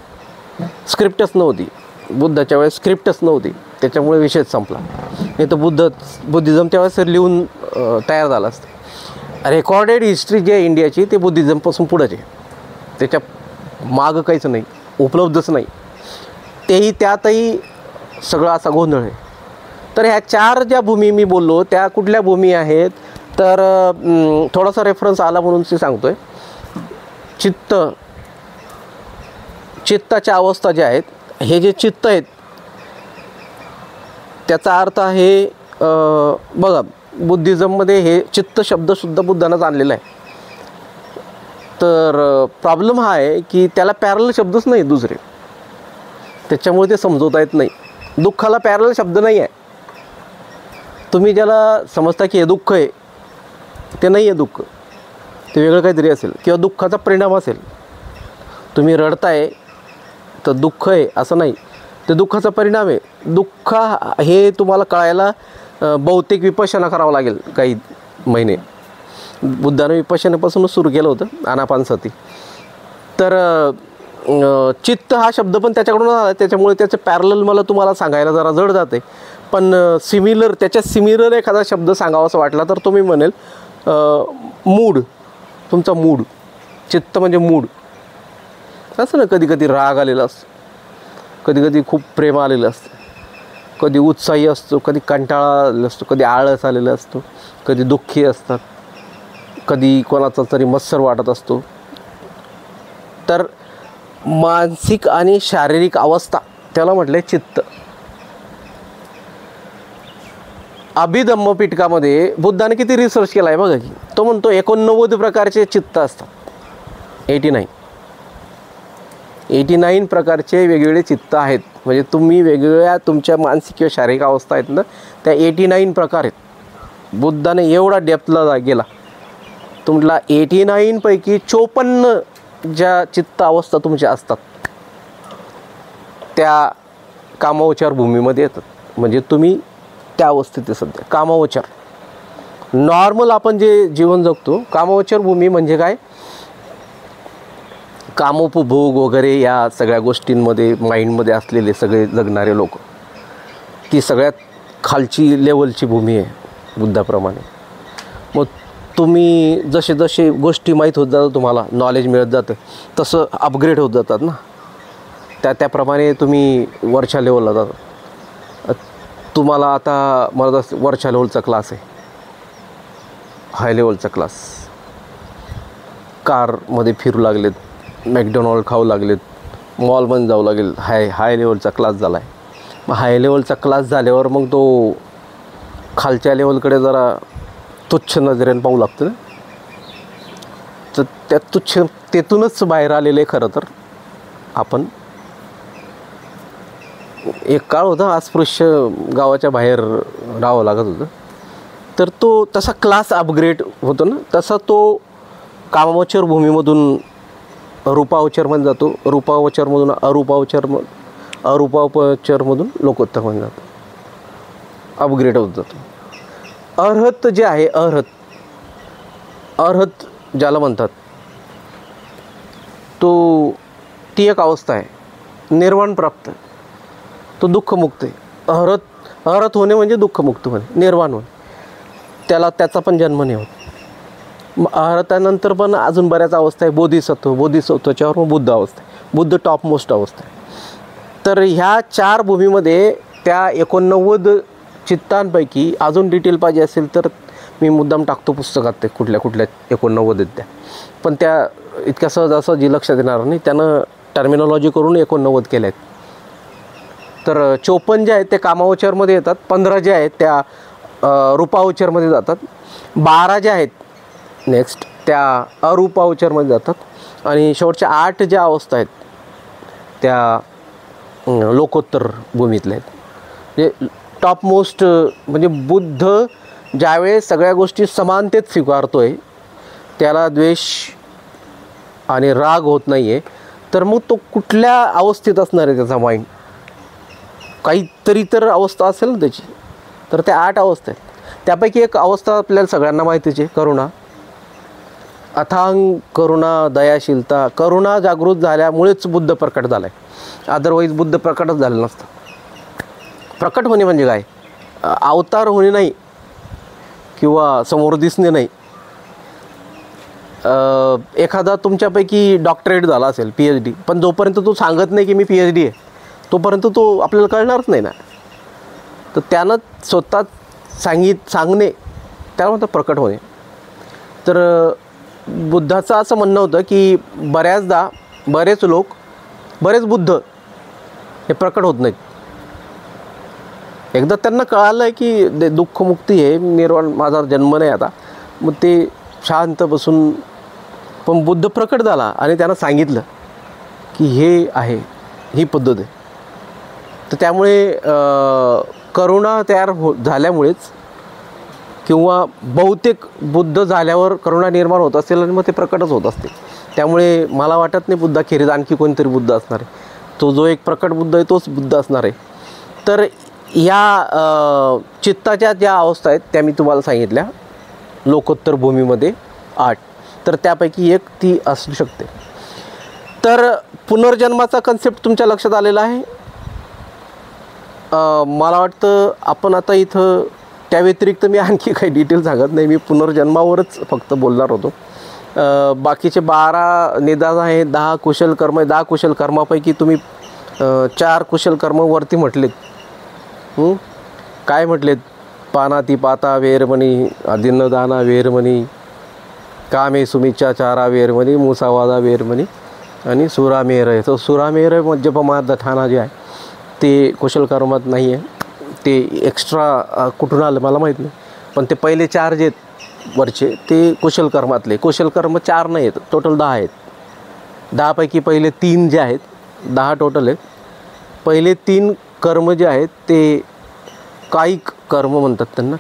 स्क्रिप्टच नव्हती. बुद्धाच्या वेळेस स्क्रिप्टच नव्हती. त्याच्यामुळे विषयच संपला. नाही तर बुद्धिझम तेव्हाच लिहून तयार झालं असतं. रेकॉर्डेड हिस्ट्री जी आहे इंडियाची ते बुद्धिझमपासून पुढंच आहे. त्याच्या मागं काहीच नाही, उपलब्धच नाही. तेही त्यातही सगळं असा गोंधळ आहे. तर ह्या 4 ज्या भूमी मी बोललो त्या कुठल्या भूमी आहेत, तर थोडासा रेफरन्स आला म्हणून ते सांगतो आहे. चित्ताच्या अवस्था ज्या आहेत, हे जे चित्त आहेत त्याचा अर्थ आहे बघा, बुद्धिझममध्ये हे चित्त शब्दसुद्धा बुद्धानंच आणलेला आहे. तर प्रॉब्लेम हा आहे की त्याला पॅरल शब्दच नाही दुसरे, त्याच्यामुळे ते समजवता येत नाही. दुःखाला पॅरल शब्द नाही आहे. तुम्ही ज्याला समजता की हे दुःख आहे, ते नाही आहे दुःख, ते वेगळं काहीतरी असेल किंवा दुःखाचा परिणाम असेल. तुम्ही रडताय तर दुःख आहे असं नाही, ते दुःखाचा परिणाम आहे. दुःख हे तुम्हाला कळायला बहुतेक विपश्यना करावं लागेल काही महिने. बुद्धानं विपश्यनेपासूनच सुरू केलं होतं आनापानसती. तर चित्त हा शब्द पण त्याच्याकडून आला, त्याच्यामुळे त्याचं पॅरलल मला तुम्हाला सांगायला जरा जड जाते. पण सिमिलर एखादा शब्द सांगावा असं वाटला तर तुम्ही म्हणेल मूड, तुमचा मूड. चित्त म्हणजे मूड असं ना, कधी कधी राग आलेला असतो, कधी कधी खूप प्रेम आलेलं असतं, कधी उत्साही असतो, कधी कंटाळा आलेला असतो, कधी आळस आलेला असतो, कधी दुःखी असतात, कधी कोणाचा तरी मत्सर वाटत असतो. तर मानसिक आणि शारीरिक अवस्था त्याला म्हटले चित्त. अभिधम्मपिटकामध्ये बुद्धाने किती रिसर्च केला आहे बघा की. तो म्हणतो 89 प्रकारचे चित्त असतात. 89 प्रकारचे वेगवेगळे चित्त आहेत. म्हणजे तुम्ही वेगवेगळ्या तुमच्या मानसिक किंवा शारीरिक अवस्था आहेत ना, त्या 89 प्रकार आहेत. बुद्धाने एवढा डेप्थला गेला. तुम्हाला 89 पैकी 54 ज्या चित्त अवस्था तुमच्या असतात त्या कामोपचार भूमीमध्ये येतात. म्हणजे तुम्ही त्या अवस्थेत आहे सध्या. कामोपचार नॉर्मल आपण जे जीवन जगतो, कामोपचार भूमी म्हणजे काय, कामोपभोग वगैरे या सगळ्या गोष्टींमध्ये माइंडमध्ये असलेले सगळे जगणारे लोक, ती सगळ्यात खालची लेवलची भूमी आहे बुद्धाप्रमाणे. मग तुम्ही जसे जसे गोष्टी माहीत होत जातात, तुम्हाला नॉलेज मिळत जातं, तसं अपग्रेड होत जातात ना, त्याप्रमाणे तुम्ही वरच्या लेवलला जातात. तुम्हाला आता मला वरच्या लेवलचा क्लास आहे, हाय लेवलचा क्लास. कारमध्ये फिरू लागलेत, मॅकडोनाल्ड खाऊ लागलेत, मॉलमध्ये जाऊ लागेल, हाय लेवलचा क्लास झाला आहे. मग हाय लेवलचा क्लास झाल्यावर मग तो खालच्या लेवलकडे जरा तुच्छ नजरेने पाहू लागतं ना. तर त्या तुच्छतेतूनच बाहेर आलेले खरं तर आपण. एक काळ होता अस्पृश्य गावाच्या बाहेर राहावं लागत होतं. तर तो तसा क्लास अपग्रेड होतो ना, तसा तो कामोपचार भूमीमधून रूपावचरमध्ये जातो, रूपावचरमधून अरूपावचरमधून लोकोत्तरमध्ये जातो, अपग्रेड होत जातो. अर्हत जे आहे, अर्हत ज्याला म्हणतात, ती एक अवस्था आहे, निर्वाण प्राप्त, तो दुःखमुक्त आहे. अर्हत होणे म्हणजे दुःखमुक्त होणे, निर्वाण होणे. त्याचा पण जन्म नाही होत. अर्हतानंतर पण अजून बऱ्याच अवस्था आहे. बोधिसत्वाच्यावर मग बुद्ध अवस्था आहे. बुद्ध टॉप मोस्ट अवस्था आहे. तर ह्या 4 भूमीमध्ये त्या 89 चित्तांपैकी अजून डिटेल पाहिजे असेल तर मी मुद्दाम टाकतो पुस्तकात, ते कुठल्या 89 आहेत त्या. पण त्या इतक्या सहजासहजी लक्षात येणार नाही, त्यानं टर्मिनॉलॉजी करून 89 केल्या आहेत. तर 54 जे आहेत ते कामावचरमध्ये येतात, 15 जे आहेत त्या रूपावचरमध्ये जातात, 12 जे आहेत नेक्स्ट त्या अरूपावचरमध्ये जातात, आणि शेवटच्या 8 ज्या अवस्था आहेत त्या लोकोत्तर भूमीतल्या आहेत. म्हणजे टॉप मोस्ट, म्हणजे बुद्ध ज्यावेळेस सगळ्या गोष्टी समानतेत स्वीकारतोय, त्याला द्वेष आणि राग होत नाही आहे, तर मग तो कुठल्या अवस्थेत असणार आहे त्याचा माइंड? काहीतरी तर अवस्था असेल ना त्याची. तर त्या 8 अवस्था आहेत. त्यापैकी एक अवस्था आपल्याला सगळ्यांना माहितीच आहे, करुणा. अथांग करुणा, दयाशीलता. करुणा जागृत झाल्यामुळेच बुद्ध प्रकट झाला आहे, अदरवाईज बुद्ध प्रकटच झालं नसतं. प्रकट होणे म्हणजे काय? अवतार होणे नाही किंवा समोर दिसणे नाही. एखादा तुमच्यापैकी डॉक्टरेट झाला असेल, PhD, पण जोपर्यंत तो सांगत नाही की मी PhD आहे तोपर्यंत तो आपल्याला कळणारच नाही ना. तर त्यानं स्वतः सांगणे त्याला म्हणतात प्रकट होणे. तर बुद्धाचं असं म्हणणं होतं की बऱ्याचदा बरेच बुद्ध हे प्रकट होत नाहीत. एकदा त्यांना कळालं आहे की दुःखमुक्ती आहे, निर्वाण, माझा जन्म नाही आता, मग ते शांत बसून, पण बुद्ध प्रकट झाला आणि त्यानं सांगितलं की हे आहे, ही पद्धत आहे. तर त्यामुळे करुणा तयार झाल्यामुळेच किंवा बहुतेक बुद्ध झाल्यावर करुणा निर्माण होत असेल आणि मग ते प्रकटच होत असते. त्यामुळे मला वाटत नाही बुद्धाखेरीज आणखी कोणतरी बुद्ध असणार आहे. तो जो एक प्रकट बुद्ध आहे तोच बुद्ध असणार आहे. तर या चित्ताच्या ज्या अवस्था आहेत त्या मी तुम्हाला सांगितल्या लोकोत्तर भूमीमध्ये 8, तर त्यापैकी एक ती असू शकते. तर पुनर्जन्माचा कन्सेप्ट तुमच्या लक्षात आलेला आहे. मला वाटतं आपण आता इथं त्या व्यतिरिक्त मी आणखी काही डिटेल सांगत नाही, मी पुनर्जन्मावरच फक्त बोलणार होतो. बाकीचे 12 निदान आहे, 10 कुशल कर्म आहे. 10 कुशल कर्मापैकी तुम्ही 4 कुशल कर्मवरती म्हटलेत. काय म्हटलेत? पानातिपाता वेरमणी, अदिन्नदाना वेरमणी, कामे सुमिच्छाचारा वेरमणी, मुसावादा वेरमणी आणि सुरामेर आहे. तो सुरामेर मद्यपमार्थ ठाणा जे आहे ते कुशल कर्मात नाही आहे. ते एक्स्ट्रा कुठून आलं मला माहीत नाही, पण ते पहिले 4 जे आहेत वरचे ते कुशल कर्मातले. कुशल कर्म 4 नाही आहेत, टोटल 10 आहेत. 10 पैकी पहिले 3 जे आहेत, 10 टोटल आहेत. पहिले 3 कर्म जे आहेत ते कायिक कर्म म्हणतात त्यांना.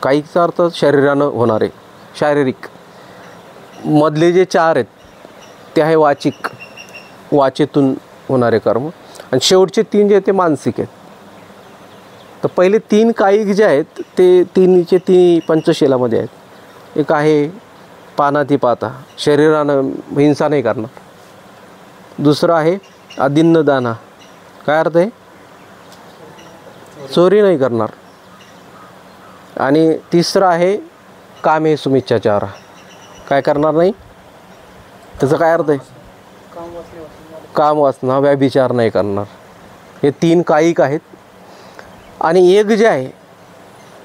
कायिकचा अर्थ शरीरानं होणारे, शारीरिक. मधले जे 4 आहेत ते आहे वाचेतून होणारे कर्म, आणि शेवटचे 3 जे आहेत ते मानसिक आहेत. तर पहिले 3 कायिक जे आहेत ते 3 पंचशीलामध्ये आहेत. एक आहे पानातिपाता, शरीरानं हिंसा नाही करणार. दुसरं आहे अदिन्नदाना, काय अर्थ आहे? चोरी नाही करणार. आणि तिसरं आहे कामे सुमिच्छाचारा, काय करणार नाही. त्याचा काय अर्थ आहे? काम वासना, व्यभिचार नाही करणार. हे 3 कायिक आहेत. आणि एक जे आहे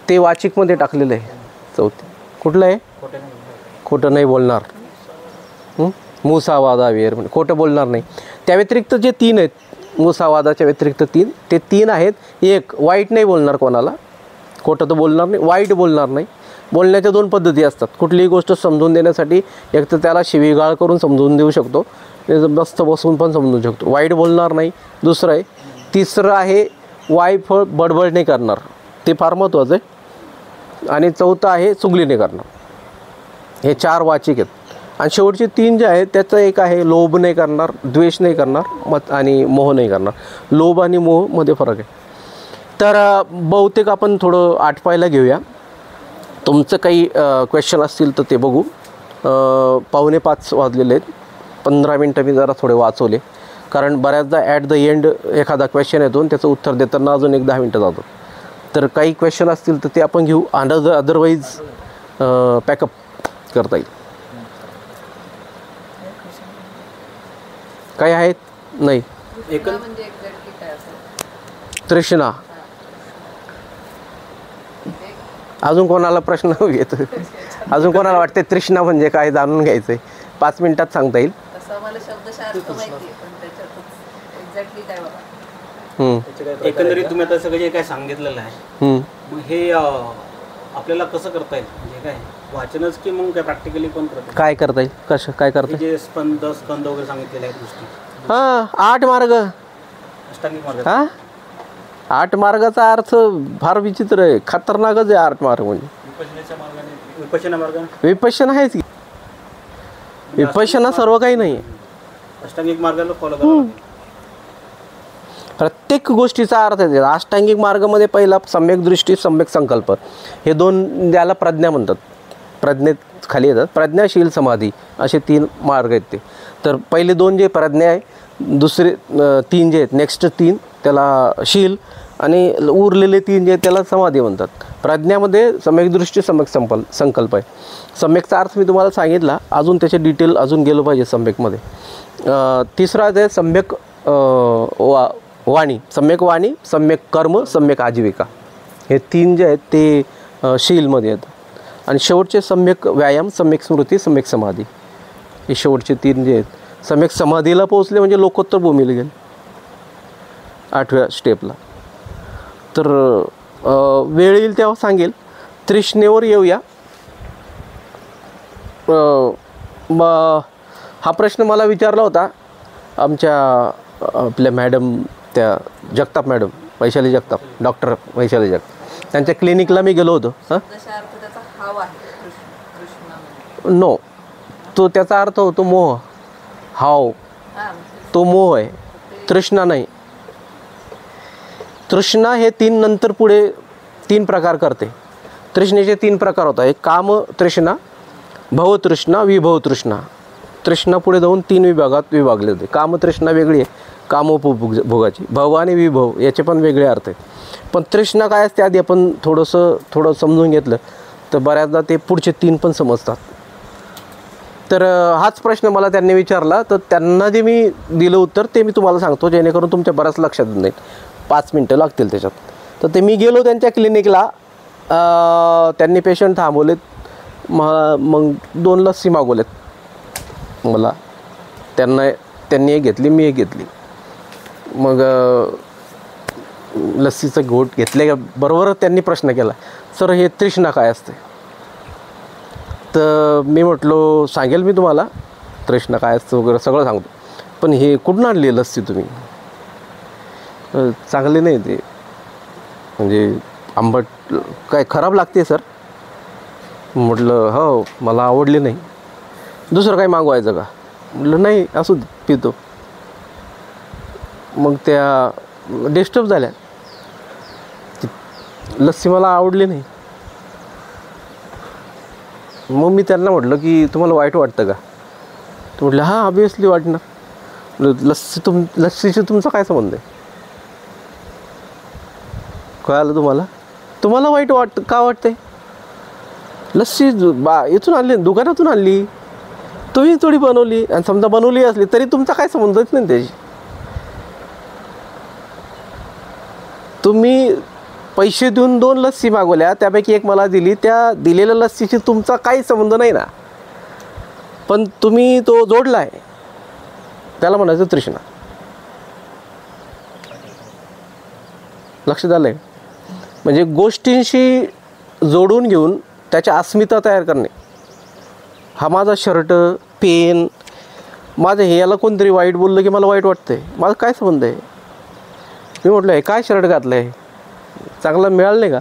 ते वाचिकमध्ये टाकलेलं आहे, 4. कुठलं आहे? खोटं नाही बोलणार. मुसावादा वेर, म्हणजे खोटं बोलणार नाही. त्या व्यतिरिक्त जे 3 आहेत, मुसावादाच्या व्यतिरिक्त 3, ते 3 आहेत. एक, वाईट नाही बोलणार कोणाला, खोटं तर बोलणार नाही, वाईट बोलणार नाही. बोलण्याच्या 2 पद्धती असतात. कुठलीही गोष्ट समजून देण्यासाठी एक तर त्याला शिवीगाळ करून समजून देऊ शकतो, मस्त बसून पण समजून शकतो. वाईट बोलणार नाही. दुसरं आहे. तिसरं आहे वायफळ बडबड नाही करणार, ते फार महत्त्वाचं आहे. आणि 4थं आहे चुगली नाही करणार. हे 4 वाचिक आहेत. आणि शेवटचे 3 जे आहेत त्याचं एक आहे लोभ नाही करणार, द्वेष नाही करणार, आणि मोह नाही करणार. लोभ आणि मोहमध्ये फरक आहे. तर बहुतेक आपण थोडं आटपायला घेऊया. तुमचं काही क्वेश्चन असतील तर ते बघू. 4:45 वाजलेले आहेत. 15 मिनटं मी जरा थोडे वाचवले, कारण बऱ्याचदा ॲट द एंड एखादा क्वेश्चन येतो आणि त्याचं उत्तर देताना अजून 1-10 मिनटं जातो. तर काही क्वेश्चन असतील तर ते आपण घेऊ, अदरवाईज पॅकअप करता येईल. काय आहेत? नाही. तृष्णा. अजून कोणाला प्रश्न येतो? अजून कोणाला वाटते तृष्णा म्हणजे काय जाणून घ्यायचं आहे? 5 मिनिटात सांगता येईल. एकंदरीत तुम्ही आता सगळं जे काय सांगितलेलं आहे, मग हे आपल्याला कसं करता येईल? म्हणजे काय वाचनच की मग काय प्रॅक्टिकली पण करता काय करता येईल? कसं काय करता येईल? जे स्कंद वगैरे सांगितलेले आहेत गोष्टी, 8 मार्ग, अष्टांगिक मार्ग. 8 मार्गाचा अर्थ फार विचित्र आहे, खतरनाकच आहे 8 मार्ग म्हणजे. विपश्यना आहेच की. विपश्यना सर्व काही नाही. अष्टांगिक मार्गाला फॉलो करावं. प्रत्येक गोष्टीचा अर्थ आहे. अष्टांगिक मार्गामध्ये पहिला सम्यक दृष्टी, सम्यक संकल्प, हे 2 ज्याला प्रज्ञा म्हणतात. प्रज्ञेत खाली येतात. प्रज्ञाशील समाधी असे 3 मार्ग आहेत ते. तर पहिले 2 जे प्रज्ञा आहे, दुसरे 3 जे आहेत, नेक्स्ट 3 त्याला शील, आणि उरलेले 3 जे त्याला समाधी म्हणतात. प्रज्ञामध्ये सम्यकदृष्टी सम्यक संकल्प आहे. सम्यकचा अर्थ मी तुम्हाला सांगितला, अजून त्याचे डिटेल अजून गेलो पाहिजे सम्यकमध्ये. तिसरा जे सम्यक वाणी, सम्यक कर्म, सम्यक आजीविका, हे 3 जे आहेत ते शीलमध्ये येतात. आणि शेवटचे सम्यक व्यायाम, सम्यक स्मृती, सम्यक समाधी, हे शेवटचे 3 जे आहेत. सम्यक समाधीला पोहोचले म्हणजे लोकोत्तर भूमीला गेले 8व्या स्टेपला. तर वेळ येईल तेव्हा सांगेल. तृष्णेवर येऊया. हा प्रश्न मला विचारला होता आमच्या आपल्या मॅडम, त्या जगताप मॅडम, वैशाली जगताप, डॉक्टर वैशाली जगताप, त्यांच्या क्लिनिकला मी गेलो होतो. नो, तो त्याचा अर्थ होतो मोह. हाव तो मोह आहे, तृष्णा नाही. तृष्णा हे 3 नंतर पुढे 3 प्रकार करते. तृष्णेचे 3 प्रकार होतात. एक काम तृष्णा, भवतृष्णा, विभवतृष्णा. तृष्णा पुढे जाऊन 3 विभागात विभागले होते. कामतृष्णा वेगळी आहे, कामोपभोगाची. भव आणि विभव याचे पण वेगळे अर्थ आहेत. पण तृष्णा काय असते आधी आपण थोडं समजून घेतलं तर बऱ्याचदा ते पुढचे 3 पण समजतात. तर हाच प्रश्न मला त्यांनी विचारला, तर त्यांना जे मी दिलं उत्तर ते मी तुम्हाला सांगतो, जेणेकरून तुमच्या बऱ्याच लक्षात नाही. 5 मिनटं लागतील त्याच्यात. तर ते मी गेलो त्यांच्या क्लिनिकला, त्यांनी पेशंट थांबवलेत. मग 2 लस्सी मागवलेत मला. त्यांनी एक घेतली, मी एक घेतली. मग लस्सीचं घोट घेतल्याबरोबर त्यांनी प्रश्न केला, सर हे तृष्णा काय असते? तर मी म्हटलो सांगेल मी तुम्हाला तृष्णा काय असतं वगैरे सगळं सांगतो, पण हे कुठून आणली लस्सी तुम्ही? चांगली नाही ते, म्हणजे आंबट, काय खराब लागते सर. म्हटलं हो, मला आवडली नाही. दुसरं काही मागवायचं का? म्हटलं नाही, असू पितो. मग त्या डिस्टर्ब झाल्या, लस्सी मला आवडली नाही. मग मी त्यांना म्हटलं की तुम्हाला वाईट वाटतं का? तर म्हटलं हां, ऑब्वियसली वाटणार. लस्सीशी तुमचा काय संबंध आहे? कळालं तुम्हाला? तुम्हाला वाईट का वाटतंय? लस्सी इथून आणली, दुकानातून आणली, तुम्ही थोडी बनवली, आणि समजा बनवली असली तरी तुमचा काय संबंधच नाही त्याची. तुम्ही पैसे देऊन 2 लस्सी मागवल्या, त्यापैकी एक मला दिली, त्या दिलेल्या लस्सीशी तुमचा काही संबंध नाही ना, पण तुम्ही तो जोडला आहे, त्याला म्हणायचं तृष्णा. लक्षात आलं आहे? म्हणजे गोष्टींशी जोडून घेऊन त्याच्या अस्मिता तयार करणे. हा माझा शर्ट, पेन, माझं हे, याला कोणतरी वाईट बोललं की मला वाईट वाटतं आहे. माझा काय संबंध आहे? मी म्हटलं आहे काय शर्ट घातलं आहे, चांगला मिळालं नाही का,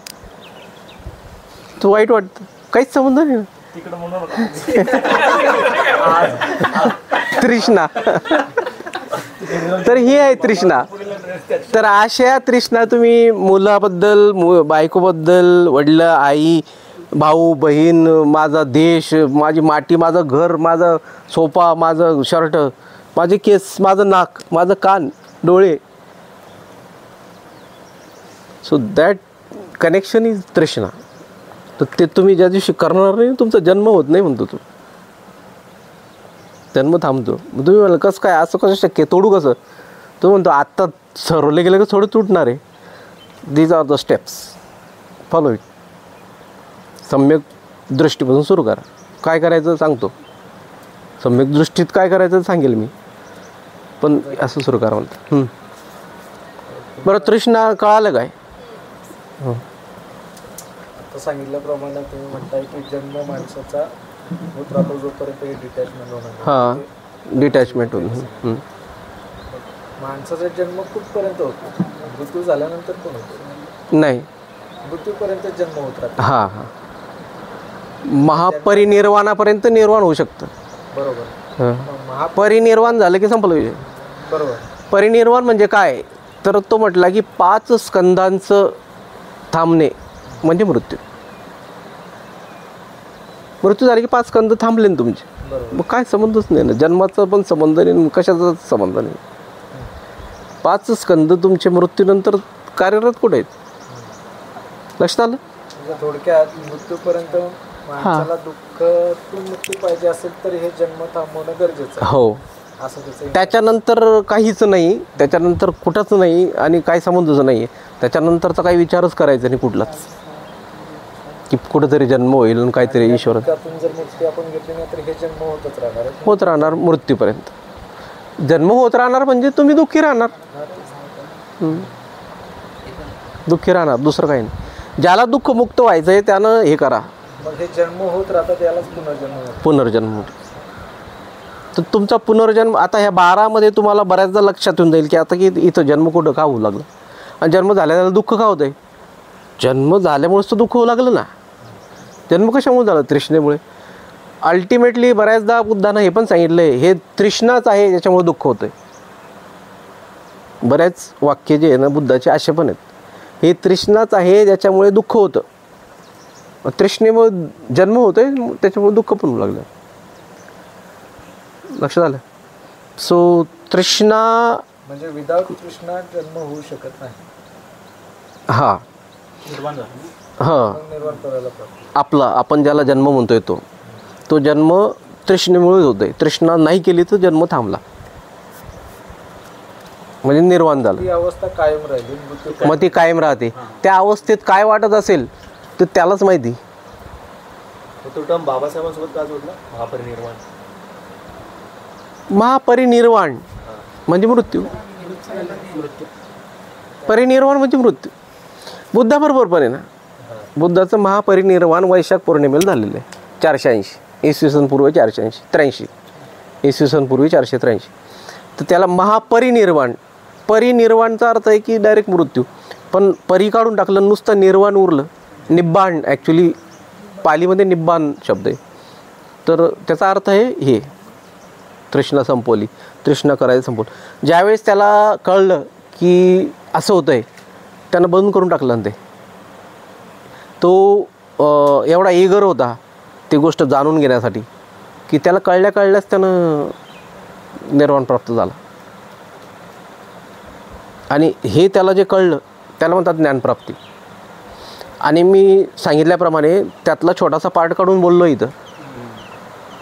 तू वाईट वाटतं? काहीच संबंध नाही ना. तृष्णा. तर ही आहे तृष्णा. तर अशा तृष्णा तुम्ही मुलाबद्दल, बायकोबद्दल, वडील, आई, भाऊ, बहीण, माझा देश, माझी माती, माझं घर, माझं सोफा, माझं शर्ट, माझे केस, माझं नाक, माझं कान, डोळे, सो दॅट कनेक्शन इज तृष्णा. तर ते तुम्ही ज्या दिवशी करणार नाही, तुमचा जन्म होत नाही म्हणतो तो, जन्म थांबतो. मग तुम्ही म्हणाल कसं काय, असं कसं शक्य, तोडू कसं? तो म्हणतो आत्ता सरवले गेले का थोडं तुटणार आहे. These are the steps, follow it. सम्यक दृष्टीपासून सुरू करा. काय करायचं सांगतो, सम्यक दृष्टीत काय करायचं सांगेल मी, पण असं सुरू करा म्हणतं. बरं, तृष्णा कळालं काय? आता सांगितल्याप्रमाणे तुम्ही म्हणताय की जन्म माणसाचा होत राहतो जोपर्यंत डिटॅचमेंट होणार. हां, डिटॅचमेंट होऊन माणसाचा जन्म कुठपर्यंत होतो? मृत्यू झाल्यानंतर पण होतो? नाही, मृत्यूपर्यंत जन्म होत राहतो. हां हां, महापरिनिर्वाणापर्यंत निर्वाण होऊ शकतं. बरोबर. परिनिर्वाण झालं की संपलं विषय. बरोबर. परिनिर्वाण म्हणजे काय? तर तो म्हटला की 5 स्कंदांचं थांबणे म्हणजे मृत्यू. मृत्यू झाले की 5 स्कंद थांबले ना तुमचे. मग काय संबंधच नाही ना, जन्माचा पण संबंध नाही, कशाचाच संबंध नाही. 5 स्कंद तुमचे मृत्यूनंतर कार्यरत कुठे आहेत? लक्षात आलं? म्हणजे थोडक्यात मृत्यूपर्यंत माणसाला दुःखातून मुक्ती पाहिजे असेल तर हे जन्म थांबवणं गरजेचं आहे. हो. असं त्याचं त्याच्यानंतर काहीच नाही, त्याच्यानंतर कुठंच नाही आणि काही संबंधच नाही आहे. त्याच्यानंतरचा काही विचारच करायचा नाही कुठलाच, की कुठंतरी जन्म होईल आणि काहीतरी ईश्वर दुःखातून जर मुक्ती आपण घेतली नाही तर हे जन्म होतच राहणार आहे. होत राहणार मृत्यूपर्यंत. जन्म होत राहणार म्हणजे तुम्ही दुःखी राहणार. दुःखी राहणार, दुसरं काही नाही. ज्याला दुःख मुक्त व्हायचं आहे त्यानं हे करा. मग हे जन्म होत राहतात यालाच पुनर्जन्म होतो. पुनर्जन्म. तर तुमचा पुनर्जन्म आता ह्या 12मध्ये तुम्हाला बऱ्याचदा लक्षात येऊन जाईल की आता की इथं जन्म कुठं का होऊ लागलं आणि जन्म झाल्याला दुःख का होतं आहे. जन्म झाल्यामुळेच तर दुःख होऊ लागलं ना. जन्म कशामुळे झालं? तृष्णेमुळे. अल्टिमेटली बऱ्याचदा बुद्धानं हे पण सांगितलं आहे, हे तृष्णाच आहे ज्याच्यामुळे दुःख होतं आहे. बऱ्याच वाक्य जे आहे ना बुद्धाचे असे पण आहेत, हे तृष्णाच आहे ज्याच्यामुळे दुःख होतं. तृष्णेमुळे जन्म होतोय, त्याच्यामुळे दुःख पण होऊ लागलं. लक्षात आलं? सो तृष्णा म्हणजे विदाउट तृष्णा जन्म होऊ शकत नाही. हां निर्माण झालं. हां, निर्माण करायला पाहिजे. आपला आपण ज्याला जन्म म्हणतोय तो जन्म तृष्णेमुळेच होतोय. तृष्णा नाही केली तर जन्म थांबला म्हणजे निर्वाण झालं. ही अवस्था कायम राहिली, मृत्यू मग ती कायम राहते. त्या अवस्थेत काय वाटत असेल तर त्यालाच माहिती. तो टर्म बाबासाहेबांसोबत का जोडला? महापरिनिर्वाण. महापरिनिर्वाण म्हणजे मृत्यू. परिनिर्वाण म्हणजे मृत्यू. बुद्धाबरोबर पण आहे ना. बुद्धाचं महापरिनिर्वाण वैशाख पौर्णिमेला झालेलं आहे 480 इसवी सन पूर्व 483 इसवी सन पूर्वी 483. तर त्याला महापरिनिर्वाण. परिनिर्वाणचा अर्थ आहे की डायरेक्ट मृत्यू, पण परी काढून टाकलं, नुसतं निर्वाण उरलं. निब्बाण ॲक्च्युली पालीमध्ये निब्बाण शब्द आहे. तर त्याचा अर्थ आहे हे तृष्णा संपवली, तृष्णा करायला संपवलं. ज्यावेळेस त्याला कळलं की असं होतं आहे त्यानं बंद करून टाकलं. ते तो एवढा एगर होता ती गोष्ट जाणून घेण्यासाठी की त्याला कळल्याच त्यानं निर्वाण प्राप्त झाला. आणि हे त्याला जे कळलं त्याला म्हणतात ज्ञानप्राप्ती. आणि मी सांगितल्याप्रमाणे त्यातला छोटासा पार्ट काढून बोललो इथं.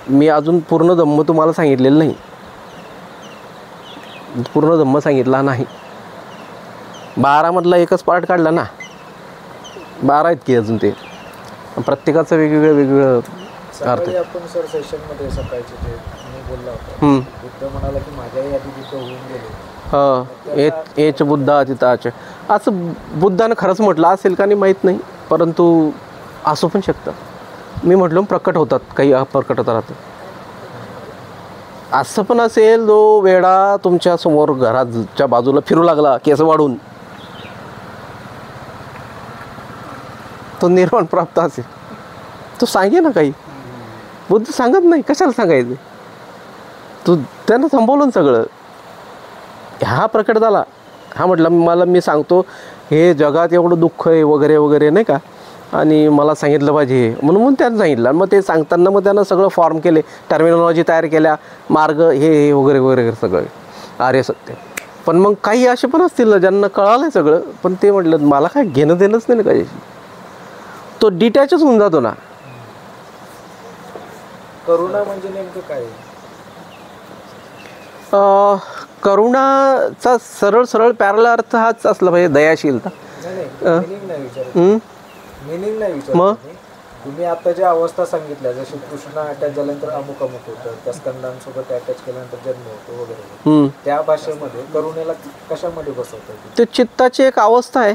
मी अजून पूर्ण धम्म तुम्हाला सांगितलेलं नाही. पूर्ण धम्म सांगितला नाही. 12मधला एकच पार्ट काढला ना. 12 आहेत की अजून ते. प्रत्येकाचं वेगवेगळं अर्थ. आपण सर सेशनमध्ये सकाळचे ते मी बोलला होता, बुद्ध म्हणाला की माझ्याही आधी तिथं होऊन गेले. एच बुद्धा तिथाच असं बुद्धानं खरंच म्हटलं असेल का नाही माहीत नाही, परंतु असू पण शकतं. मी म्हटलं प्रकट होतात, काही अप्रकट राहतं. असं पण असेल जो वेडा तुमच्या समोर घराच्या बाजूला फिरू लागला केस वाढून, तो निर्वाण प्राप्त असेल. तो सांगे ना काही. बुद्ध सांगत नाही, कशाला सांगायचं. तू त्यानं थांबवलं सगळं. हा प्रकट झाला, हा म्हटलं मी सांगतो हे जगात एवढं दुःख आहे वगैरे वगैरे नाही का, आणि मला सांगितलं पाहिजे म्हणून त्यानं सांगितलं. आणि मग ते सांगताना मग त्यानं सगळं फॉर्म केले, टर्मिनॉलॉजी तयार केल्या, मार्ग हे वगैरे वगैरे सगळं आर्य सत्य. पण मग काही असे पण असतील ना ज्यांना कळालं आहे सगळं, पण ते म्हटलं मला काय घेणं देणंच नाही ना काही. तो डिटॅचच होऊन जातो ना. करुणा म्हणजे नेमकं काय? करुणाचा सरळ पॅरल अर्थ हाच असला पाहिजे, दयाशीलता. मिनिंग नाही विचार. तुम्ही आता ज्या अवस्था सांगितल्या, जशी कृष्ण अटॅच झाल्यानंतर अमुक होतं, त्या स्कंदांसोबत अटॅच केल्यानंतर जन्म होतो वगैरे, त्या भाषेमध्ये करुणेला कशामध्ये बसवतात? ते चित्ताची एक अवस्था आहे.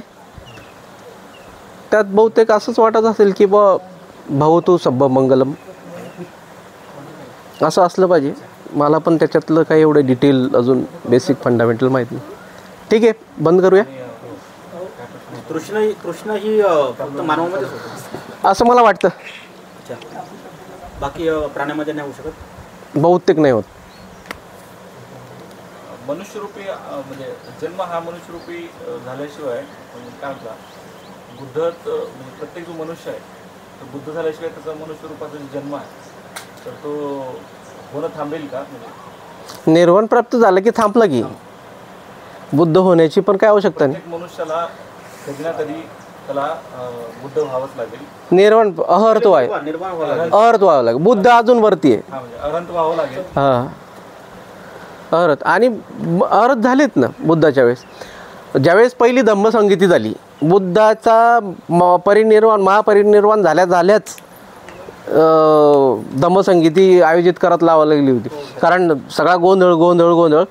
त्यात बहुतेक असंच वाटत असेल की भवतु सब्ब मंगलम असं असलं पाहिजे. मला पण त्याच्यातलं काही एवढं डिटेल अजून बेसिक फंडामेंटल माहीत नाही. ठीक आहे, बंद करूया. कृष्ण ही फक्त मानवामध्येच होतं असं मला वाटतं. बाकी प्राण्यामध्ये नाही होऊ शकत. बहुतेक नाही होत. मनुष्यरूपी म्हणजे जन्म हा मनुष्यरूपी झाल्याशिवाय काय म्हणता बुद्ध म्हणजे प्रत्येक जो मनुष्य आहे तो बुद्ध झाल्याशिवाय त्याचा मनुष्य रूपाचा जन्म आहे तर तो होणं थांबेल का? म्हणजे निर्वाण प्राप्त झालं की थांबलं की बुद्ध होण्याची पण काय आवश्यकता नाही. मनुष्याला कधी ना कधी त्याला बुद्ध व्हावंच लागेल. निर्वाण अहर्त आहे, निर्माण व्हायला अहर्त व्हावं लागेल. बुद्ध अजून वरती आहे. म्हणजे अनंत व्हावं लागेल. हां, अहरत आणि अहरत झालेत ना बुद्धाच्या वेळेस. ज्यावेळेस पहिली धम्मसंगीती झाली, बुद्धाचा परिनिर्वाण महापरिनिर्वाण झाल्याच धम्मसंगीती आयोजित करत लावायला लागली होती. कारण सगळा गोंधळ गोंधळ गोंधळ.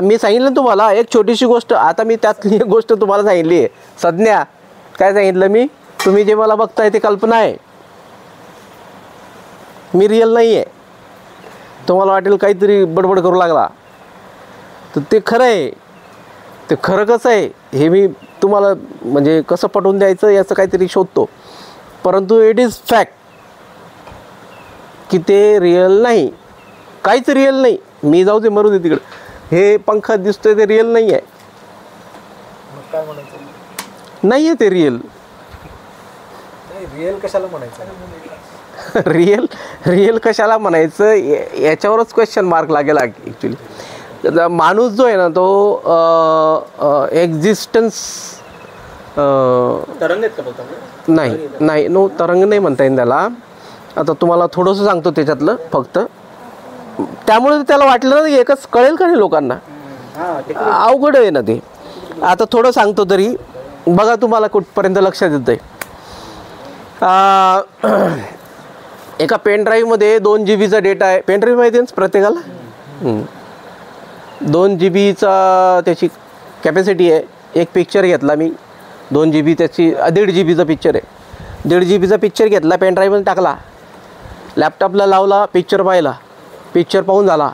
मी सांगितलं तुम्हाला एक छोटीशी गोष्ट. आता मी त्यातली एक गोष्ट तुम्हाला सांगितली आहे. संज्ञा काय सांगितलं मी, तुम्ही जे मला बघताय ते कल्पना आहे, मी रिअल नाही आहे. तुम्हाला वाटेल काहीतरी बडबड करू लागला, तर ते खरं आहे. ते खरं कसं आहे हे मी तुम्हाला म्हणजे कसं पटवून द्यायचं याचं काहीतरी शोधतो. परंतु इट इज फॅक्ट की ते रिअल नाही, काहीच रिअल नाही. मी जाऊ दे, मरू दे तिकडं. हे पंखा दिसतोय ते रिअल नाही आहे. मग काय म्हणायचं? नाही आहे ते रिअल. नाही, रिअल कशाला म्हणायचं? रिअल कशाला म्हणायचं याच्यावरच क्वेश्चन मार्क लागेल ॲक्च्युली. माणूस जो आहे ना तो एक्झिस्टन्स तरंग आहेत का बोलता? नाही नो तरंग नाही म्हणता येईल त्याला. आता तुम्हाला थोडंसं सांगतो त्याच्यातलं फक्त. त्यामुळे त्याला वाटलं ना एकच कळेल का नाही लोकांना, अवघड आहे ना ते. आता थोडं सांगतो तरी बघा तुम्हाला कुठपर्यंत लक्षात येतं आहे. एका पेनड्राईव्हमध्ये 2 GB डेटा आहे. पेनड्राईव्ह माहिती आहे प्रत्येकाला. 2 GB त्याची कॅपॅसिटी आहे. एक पिक्चर घेतला मी 2 GB त्याची 1.5 GB पिक्चर आहे. 1.5 GB पिक्चर घेतला, पेनड्राईव्हमध्ये टाकला, लॅपटॉपला लावला, पिक्चर पाहिला, पिक्चर पाहून झाला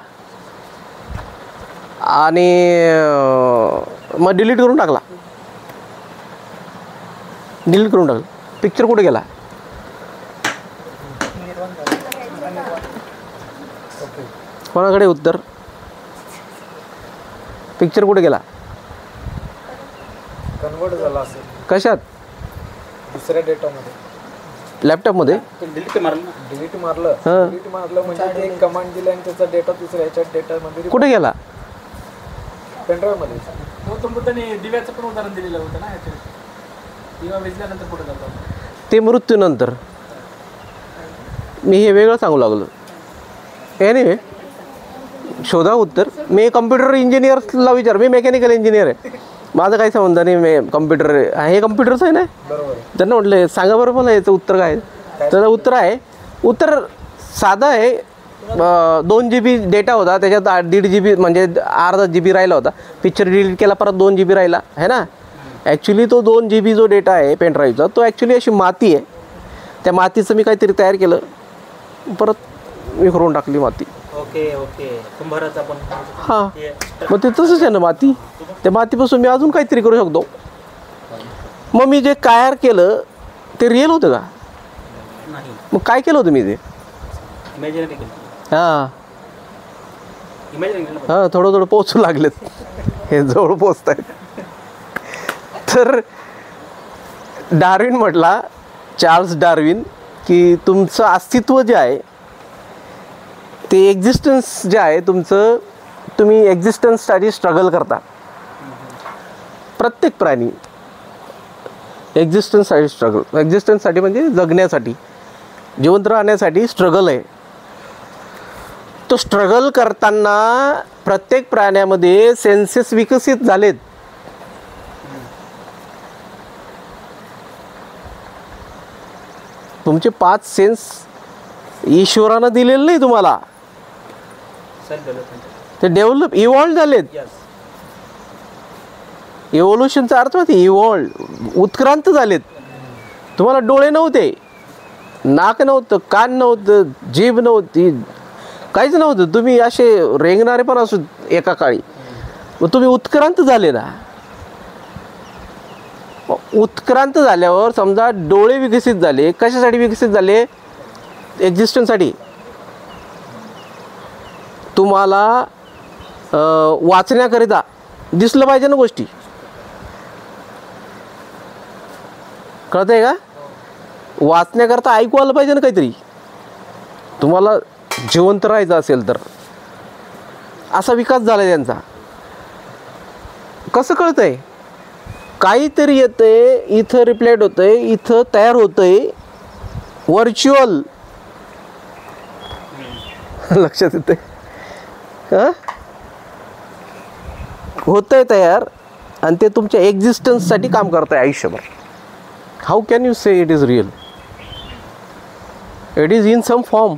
आणि मग डिलीट करून टाकला. पिक्चर कुठे गेला? कोणाकडे उत्तर? पिक्चर कुठे गेला? कन्वर्ट झाला असेल कशात? दुसऱ्या डेटामध्ये, लॅपटॉपमध्ये. डिलीट मारलं म्हणजे ते एक कमांड दिली आणि त्याचा डेटा दुसऱ्या ह्याच्यात डेटामध्ये कुठे गेला? पेनड्राईव्ह मध्ये. गौतम बुद्धाने दिव्याचं पण उदाहरण दिलेलं होतं ना. दिवा विजल्यानंतर पुढे जातो ते मृत्यूनंतर. मी हे वेगळं सांगू लागलो. एनिवे शोधा उत्तर. मी कम्प्युटर इंजिनियरला विचार, मी मेकॅनिकल इंजिनियर आहे, माझं काही संबंध नाही. मी कम्प्युटर हे कम्प्युटरचं आहे ना. त्यांना म्हटलं सांगा बरं मला याचं उत्तर काय. त्याचं उत्तर साधं आहे. 2 GB डेटा होता, त्याच्यात 1.5 GB म्हणजे अर्धा GB राहिला होता. पिक्चर डिलीट केला, परत 2 GB राहिला आहे ना. ॲक्च्युली तो 2 GB जो डेटा आहे पेनड्राईव्हचा, तो ॲक्च्युली अशी माती आहे. त्या मातीचं मी काहीतरी तयार केलं, परत विखरून टाकली माती. ओके कुंभाराचा पण. हां, मग ते तसंच आहे ना माती. त्या मातीपासून मी अजून काहीतरी करू शकतो. मग मी जे तयार केलं ते रिअल होतं का? नाही. मग काय केलं होतं मी ते? इमॅजिनरी केलं. हां, थोडं पोचू लागलेत. हे जवळ पोचत आहेत. तर डार्विन म्हटला, चार्ल्स डार्विन, की तुमचं अस्तित्व जे आहे ते एक्झिस्टन्स जे आहे तुमचं, तुम्ही एक्झिस्टन्ससाठी स्ट्रगल करता. प्रत्येक प्राणी एक्झिस्टन्ससाठी म्हणजे जगण्यासाठी, जिवंत राहण्यासाठी स्ट्रगल आहे. तो स्ट्रगल करताना प्रत्येक प्राण्यामध्ये सेन्सेस विकसित झालेत. तुमचे 5 सेन्स ईश्वरानं दिलेले नाही तुम्हाला, ते इव्हॉल्व झालेत. इव्होल्युशनचा अर्थ माहिती, इव्हॉल्व उत्क्रांत झालेत. तुम्हाला डोळे नव्हते, नाक नव्हतं, कान नव्हतं, जीभ नव्हती, काहीच नव्हतं. तुम्ही असे रेंगणारे पण असू एका काळी. मग तुम्ही उत्क्रांत झाले ना. उत्क्रांत झाल्यावर समजा डोळे विकसित झाले. कशासाठी विकसित झाले? एक्झिस्टन्ससाठी. तुम्हाला वाचण्याकरिता दिसलं पाहिजे ना गोष्टी, कळत आहे का? वाचण्याकरता ऐकू आलं पाहिजे ना काहीतरी. तुम्हाला जिवंत राहायचं असेल तर. असा विकास झाला त्यांचा. कसं कळत आहे? काहीतरी येतंय, इथं रिफ्लेक्ट होतंय, इथं तयार होतंय व्हर्च्युअल. लक्षात येतंय हां, होतंय तयार आणि ते तुमच्या एक्झिस्टन्ससाठी काम करतंय आयुष्यभर. How can you say it is real? It is in some form.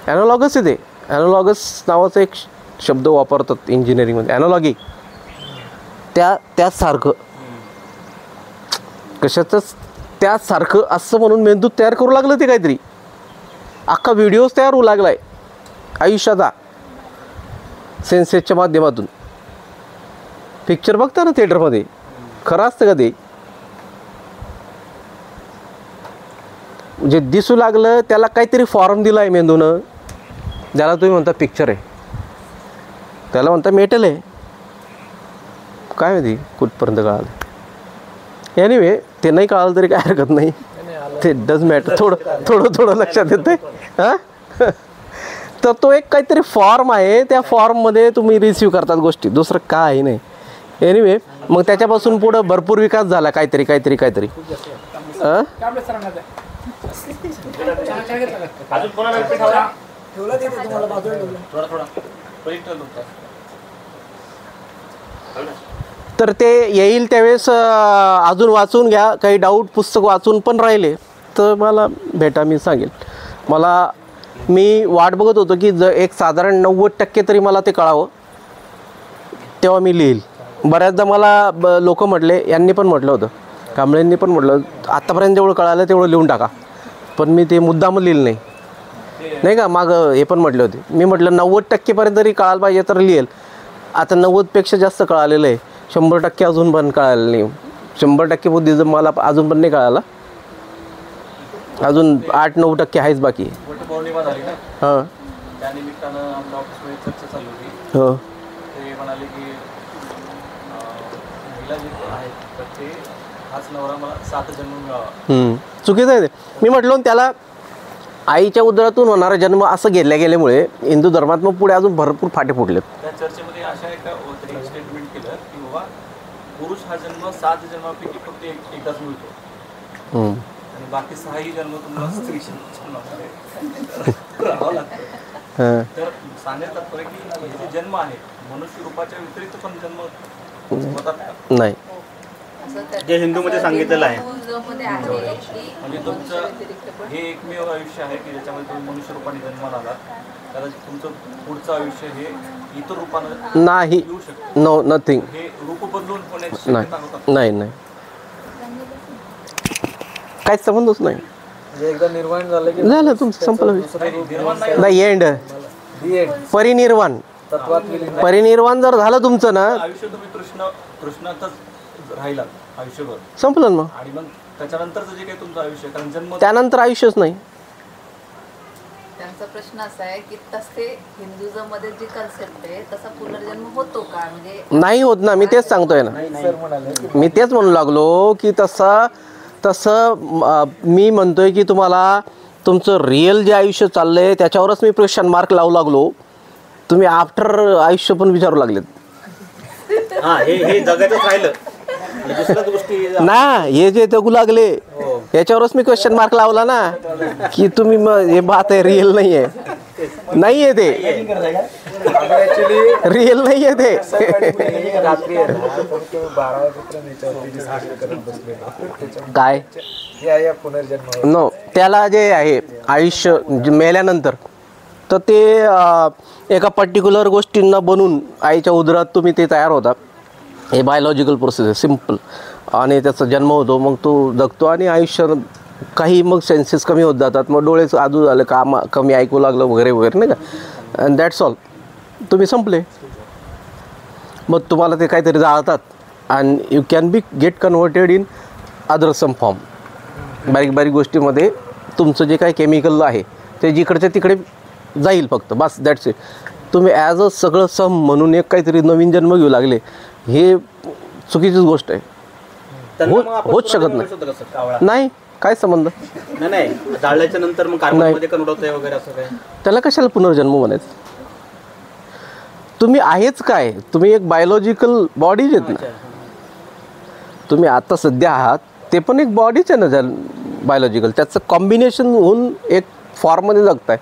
Analogous आहे ते. ॲनालॉगस नावाचा एक शब्द वापरतात इंजिनिअरिंगमध्ये, ॲनालॉगी. त्यासारखं कशाचंच त्यासारखं असं म्हणून मेंदूत तयार करू लागलं ते काहीतरी. अख्खा व्हिडिओज तयार होऊ लागला आहे आयुष्याचा सेन्सेसच्या माध्यमातून. पिक्चर बघता ना थिएटरमध्ये, खरं असतं का ते? जे दिसू लागलं त्याला काहीतरी फॉर्म दिला आहे मेंदूनं, ज्याला तुम्ही म्हणता पिक्चर आहे, त्याला म्हणता मेटल आहे. काय माहिती कुठपर्यंत कळालं. एनिवे, ते नाही कळालं तरी काय हरकत नाही, ते डज मॅटर. थोडं लक्षात येतं हां. तर तो एक काहीतरी फॉर्म आहे, त्या फॉर्ममध्ये तुम्ही रिसिव्ह करतात गोष्टी, दुसरं काही नाही. एनिवे, मग त्याच्यापासून पुढं भरपूर विकास झाला काहीतरी. तर ते येईल त्यावेळेस अजून वाचून घ्या. काही डाऊट पुस्तक वाचून पण राहिले तर मला भेटा, मी सांगेल. मी वाट बघत होतो की एक साधारण 90% तरी मला ते कळावं, तेव्हा मी लिहील. बऱ्याचदा मला लोक म्हटले, यांनी पण म्हटलं होतं, कांबळेंनी पण म्हटलं, आत्तापर्यंत जेवढं कळालं तेवढं लिहून टाका. पण मी ते मुद्दाम लिहिलं नाही का. मागं हे पण म्हटले होते. मी म्हटलं 90% तरी कळायला पाहिजे तर लिहेल. आता 90पेक्षा जास्त कळालेलं आहे. 100% अजून पण कळालं नाही. 100% बुद्धिजम मला अजून पण नाही कळाला. अजून 8-9% आहेच बाकी. वटपौर्णिमा झाली ना, हां, त्या निमित्तानं आमच्या ऑफिसमध्ये चर्चा चालू होती. हो. ते म्हणाले की महिला जे आहेत तर ते हाच नवरा मला 7 जन्म मिळावा. चुकीचं आहे ते. मी म्हटलो त्याला आईच्या उदरातून होणारा जन्म असं घेतल्या गेल्यामुळे हिंदू धर्मात मग पुढे अजून भरपूर फाटे फुटलेत. त्या चर्चेमध्ये अशा एका स्टेटमेंट केलं की बाबा पुरुष हा जन्म 7 जन्मापैकी फक्त एकदाच मिळतो आणि बाकी 6ही जन्म तुम्हाला स्त्रीच्या जन्मामध्ये राहावं लागतं. तर सांगण्यात तात्पर्य की हे जे जन्म आहे मनुष्य रूपाच्या व्यतिरिक्त पण जन्म होतात का? नाही, जे हिंदूमध्ये सांगितलेलं आहे. म्हणजे तुमचं हे एकमेव आयुष्य आहे की ज्याच्यामध्ये तुम्ही मनुष्य रूपाने जन्माला आलात, तर तुमचं पुढचं आयुष्य हे इतर रूपानं नाही, येऊ शकतं. No, nothing. हे रूप बदलून होण्याची शक्यता होतात. नाही, काहीच संबंधच नाही. एकदा निर्माण झालं की झालं तुमचं, संपलं. नाही, एंड, परिनिर्वाण. परिनिर्वाण जर झालं तुमचं ना, आयुष्य तुम्ही कृष्णातच राहिला आयुष्यभर, संपलं मग. आणि मग त्याच्यानंतरचं जे काही तुमचं आयुष्य, कारण जन्म त्यानंतर आयुष्यच नाही. त्यांचा प्रश्न असा आहे की तसे हिंदुझम मध्ये जी कन्सेप्ट आहे तसा पुनर्जन्म होतो का? म्हणजे नाही होत ना. मी तेच सांगतोय ना, मी तेच म्हणू लागलो की तसं मी म्हणतोय की तुम्हाला तुमचं रिअल जे आयुष्य चाललंय त्याच्यावरच मी क्वेश्चन मार्क लावू लागलो. तुम्ही आफ्टर आयुष्य पण विचारू लागलेत. हा, हे जगातच राहिलं दुसऱ्याच गोष्टी ना, हे जे जगू लागले याच्यावरच मी क्वेश्चन मार्क लावला ना की तुम्ही हे बात आहे, रिअल नाही आहे. नाही आहे ते, रिअल नाही आहे ते. रात्री 12 वाजेपर्यंत काय पुनर्जन्म नो, त्याला जे आहे आयुष्य मेल्यानंतर, तर ते एका पर्टिक्युलर गोष्टींना बनून आईच्या उदरात तुम्ही ते तयार होता. हे बायोलॉजिकल प्रोसेस आहे, सिम्पल. आणि त्याचा जन्म होतो, मग तो जगतो आणि आयुष्य काही मग सेन्सेस कमी होत जातात, मग डोळेच आजू झालं, कमी ऐकू लागलं वगैरे वगैरे, नाही का. And that's all. तुम्ही संपले. मग तुम्हाला ते काहीतरी जाळतात आणि you can be get converted in other some form. बारीक बारीक गोष्टीमध्ये तुमचं जे काही केमिकल आहे ते जिकडच्या तिकडे जाईल फक्त, बस, दॅट्स इट. तुम्ही ॲज अ सगळं सम म्हणून एक काहीतरी नवीन जन्म घेऊ लागले, हे चुकीचीच गोष्ट आहे. होच शकत नाही. नाही, काय संबंध. नाही, जाळल्याच्या नंतर मग कार्बनमध्ये कन्वर्ट होतंय वगैरे असं काय? त्याला कशाला पुनर्जन्म म्हणायचं? तुम्ही आहेच काय, तुम्ही एक बायोलॉजिकल बॉडीज आहेत ना. तुम्ही आता सध्या आहात ते पण एक बॉडीच आहे ना बायोलॉजिकल, त्याचं कॉम्बिनेशन होऊन एक फॉर्ममध्ये जगताय,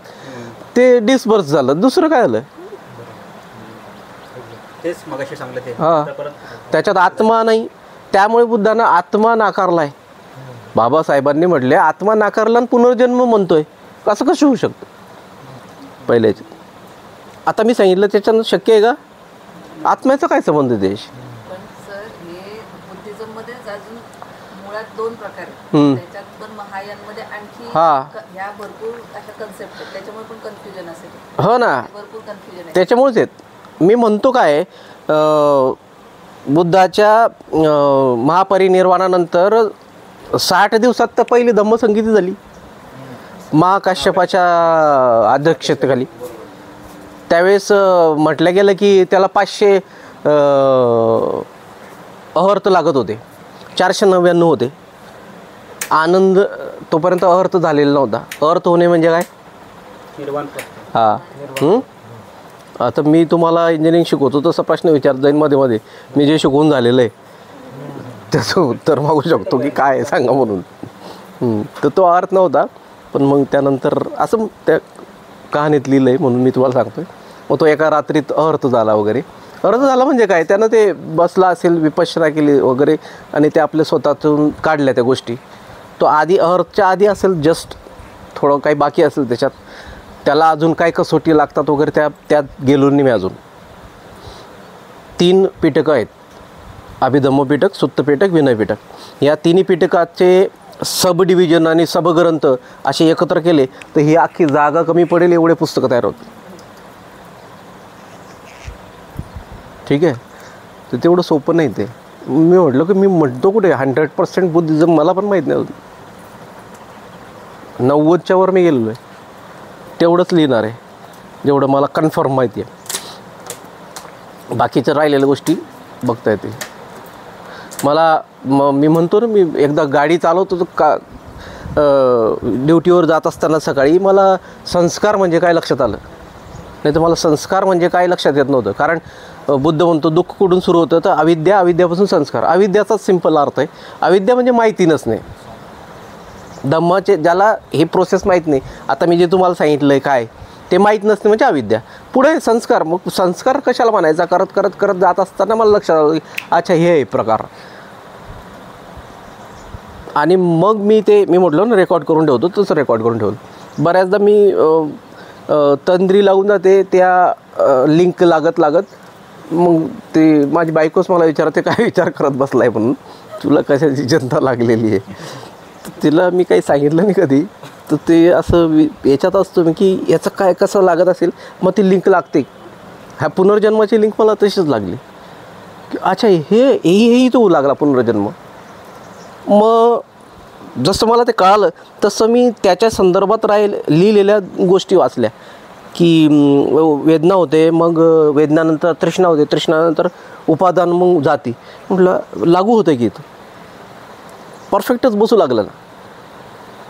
ते डिस्बर्स झालं, दुसरं काय झालं? तेच मगाशी सांगलं ते. हां, त्याच्यात आत्मा नाही, त्यामुळे बुद्धानं आत्मा नाकारलाय. बाबासाहेबांनी म्हटले आत्मा नाकारला आणि पुनर्जन्म म्हणतोय, असं कसं होऊ शकतं? पहिल्याचे आता मी सांगितलं त्याच्यानं शक्य आहे का? आत्म्याचा काय संबंध आहे देश? पण सर हे बुद्धिझम मध्येच अजून मुळात 2 प्रकार आहेत. त्याच्यात पण महायानमध्ये आणखी ह्या भरपूर अशा कन्सेप्ट आहेत, त्याच्यामुळे पण कन्फ्युजन असेल. हो ना, भरपूर कन्फ्युजन आहे त्याच्यामुळेच आहेत. मी म्हणतो काय, बुद्धाच्या महापरिनिर्वाणानंतर 60 दिवसात तर पहिली धम्मसंगीती झाली महाकाश्यपाच्या अध्यक्षतेखाली. त्यावेळेस म्हटलं गेलं की त्याला 500 अहर्थ लागत होते, 499 होते. आनंद तोपर्यंत अहर्थ झालेला नव्हता. अहर्थ होणे म्हणजे काय? निर्वाण. हां, आता मी तुम्हाला इंजिनिअरिंग शिकवतो तसा प्रश्न विचारत जाईन मध्ये मध्ये, मी जे शिकवून झालेलं आहे त्याचं उत्तर मागू शकतो की काय सांगा म्हणून. तर तो अर्थ नव्हता, पण मग त्यानंतर असं त्या कहाणीत लिहिलं आहे म्हणून मी तुम्हाला सांगतोय. मग तो एका रात्रीत अर्थ झाला वगैरे. अर्थ झाला म्हणजे काय, त्यानं ते बसला असेल, विपश्यना केली वगैरे आणि ते आपल्या स्वतःतून काढल्या त्या गोष्टी. तो आधी अर्थच्या आधी असेल, जस्ट थोडं काही बाकी असेल त्याच्यात, त्याला अजून काय कसोटी लागतात वगैरे त्यात गेलो नाही मी अजून. 3 पिटकं आहेत, अभिधम्म पिटक, सुत्त पिटक, विनय पिटक. या 3 पिटकाचे सब डिव्हिजन आणि सबग्रंथ असे एकत्र केले तर ही अख्खी जागा कमी पडेल एवढे पुस्तकं तयार होते. ठीक आहे, तर तेवढं सोपं नाही ते. मी म्हटलं की मी म्हणतो कुठे 100% बुद्धिझम मला पण माहीत नाही, 90च्या वर मी गेलेलो आहे. तेवढंच लिहिणार आहे जेवढं मला कन्फर्म माहिती आहे. बाकीच्या राहिलेल्या गोष्टी बघता येतील मला. मी म्हणतो ना, मी एकदा गाडी चालवतो का ड्युटीवर जात असताना सकाळी मला संस्कार म्हणजे काय लक्षात आलं. नाही तर मला संस्कार म्हणजे काय लक्षात येत नव्हतं. कारण बुद्ध म्हणतो दुःख कुठून सुरू होतं, तर अविद्या, अविद्यापासून संस्कार. अविद्याचाच सिंपल अर्थ आहे. अविद्या म्हणजे माहिती नसणे. धम्माचे ज्याला हे प्रोसेस माहीत नाही, आता मी जे तुम्हाला सांगितलं आहे काय ते माहीत नसते म्हणजे अविद्या. पुढे संस्कार. मग संस्कार कशाला म्हणायचा, करत करत करत जात असताना मला लक्षात आलं की अच्छा हे आहे प्रकार. आणि मग मी म्हटलं ना रेकॉर्ड करून ठेवतो, तसं रेकॉर्ड करून ठेवलं. बऱ्याचदा मी तंद्री लावून जाते, त्या लिंक लागत मग ते माझी बायकोच मला विचारते काय विचार करत बसला आहे म्हणून, तुला कशाची चिंता लागलेली आहे. तिला मी काही सांगितलं नाही कधी, तर ते असं याच्यात असतो मी की याचं काय कसं लागत असेल, मग ती लिंक लागते. ह्या पुनर्जन्माची लिंक मला तशीच लागली की अच्छा हेही तो लागला पुनर्जन्म. मग जसं मला ते कळालं तसं मी त्याच्या संदर्भात लिहिलेल्या गोष्टी वाचल्या की वेदना होते, मग वेदनानंतर तृष्णा होते, तृष्णानंतर उपादान, मग जाती. म्हटलं लागू होतं की इथं परफेक्टच बसू लागलं ना.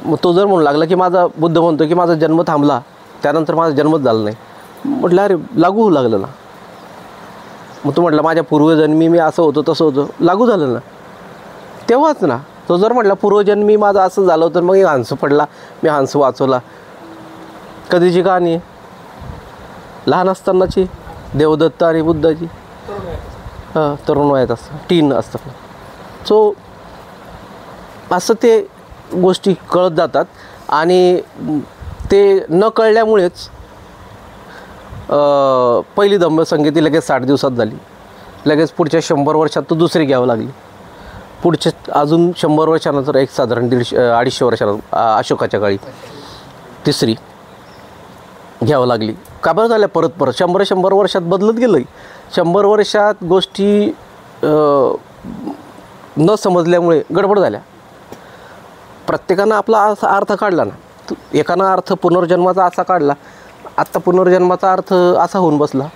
मग तो जर म्हणू लागला की माझा बुद्ध म्हणतो की माझा जन्म थांबला, त्यानंतर माझा जन्मच झाला नाही. म्हटलं अरे लागू होऊ लागलं ना. मग तो म्हटलं माझ्या पूर्वजन्मी मी असं होतं तसं होतं, लागू झालं ना तेव्हाच ना. तो जर म्हटला पूर्वजन्मी माझं असं झालं होतं, मग हंस पडला, मी हंस वाचवला. कधीची कहाणी आहे, लहान असतानाची, देवदत्त आणि बुद्धाची. हां, तरुण वयात असतं, टीन असतं. सो असं ते गोष्टी कळत जातात आणि ते न कळल्यामुळेच पहिली धम्मसंगीती लगेच 60 दिवसात झाली. लगेच पुढच्या 100 वर्षात तो दुसरी घ्यावं लागली. पुढच्या अजून 100 वर्षानंतर एक साधारण 150-250 वर्षानंतर अशोकाच्या काळी तिसरी घ्यावं लागली. का बरं झाल्या परत 100 वर्षात बदलत गेलं. 100 वर्षात गोष्टी न समजल्यामुळे गडबड झाल्या. प्रत्येकानं आपला असा अर्थ काढला ना. एकानं अर्थ पुनर्जन्माचा असा काढला, आत्ता पुनर्जन्माचा अर्थ असा होऊन बसला.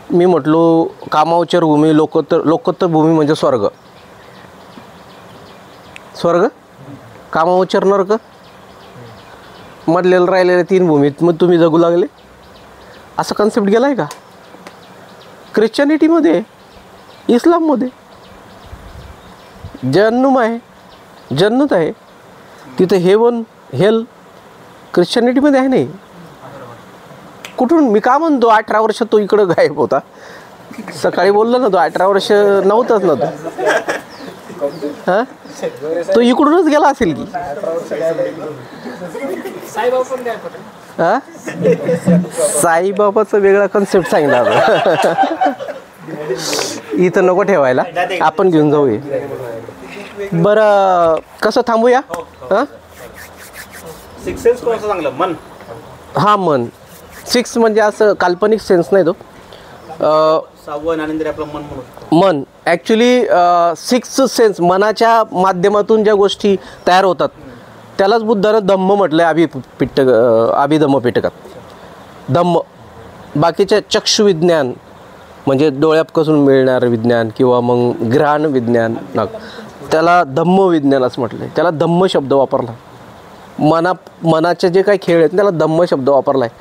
मी म्हटलो कामावचर भूमी, लोकोत्तर भूमी म्हणजे स्वर्ग. स्वर्ग, कामावचर नरक, मधलेलं राहिलेल्या 3 भूमीत मग तुम्ही जगू लागले. असा कन्सेप्ट गेला आहे का ख्रिश्चनिटीमध्ये, इस्लाममध्ये? जन्म आहे, जन्नत आहे तिथं, हेवन हेल ख्रिश्चनिटीमध्ये आहे नाही. कुठून मी का म्हणतो 18 वर्ष तो इकडं गायब होता. सकाळी बोललो ना तो 18 वर्ष नव्हताच ना तो. हां तो इकडूनच गेला असेल की. हां साईबाबाचं वेगळा कन्सेप्ट सांगितला आता. इथं नको ठेवायला, आपण घेऊन जाऊया. बरं कसं थांबूया? हां सिक्स सेन्स कोणाचं चांगलं? मन. हां मन. 6 म्हणजे असं काल्पनिक सेन्स नाही तो. 6वं ज्ञानेंद्रिय आपलं मन म्हणून. मन ॲक्च्युली 6 सेन्स मनाच्या माध्यमातून ज्या गोष्टी तयार होतात त्यालाच बुद्धानं धम्म म्हटलं आहे. अभिधम्म पिटकात धम्म. बाकीचे चक्षुविज्ञान म्हणजे डोळ्यापासून मिळणारं विज्ञान किंवा मग ग्रहण विज्ञान त्याला धम्म विज्ञान असं म्हटलं आहे. त्याला धम्म शब्द वापरला. मनाचे जे काही खेळ आहेत त्याला धम्म शब्द वापरला आहे.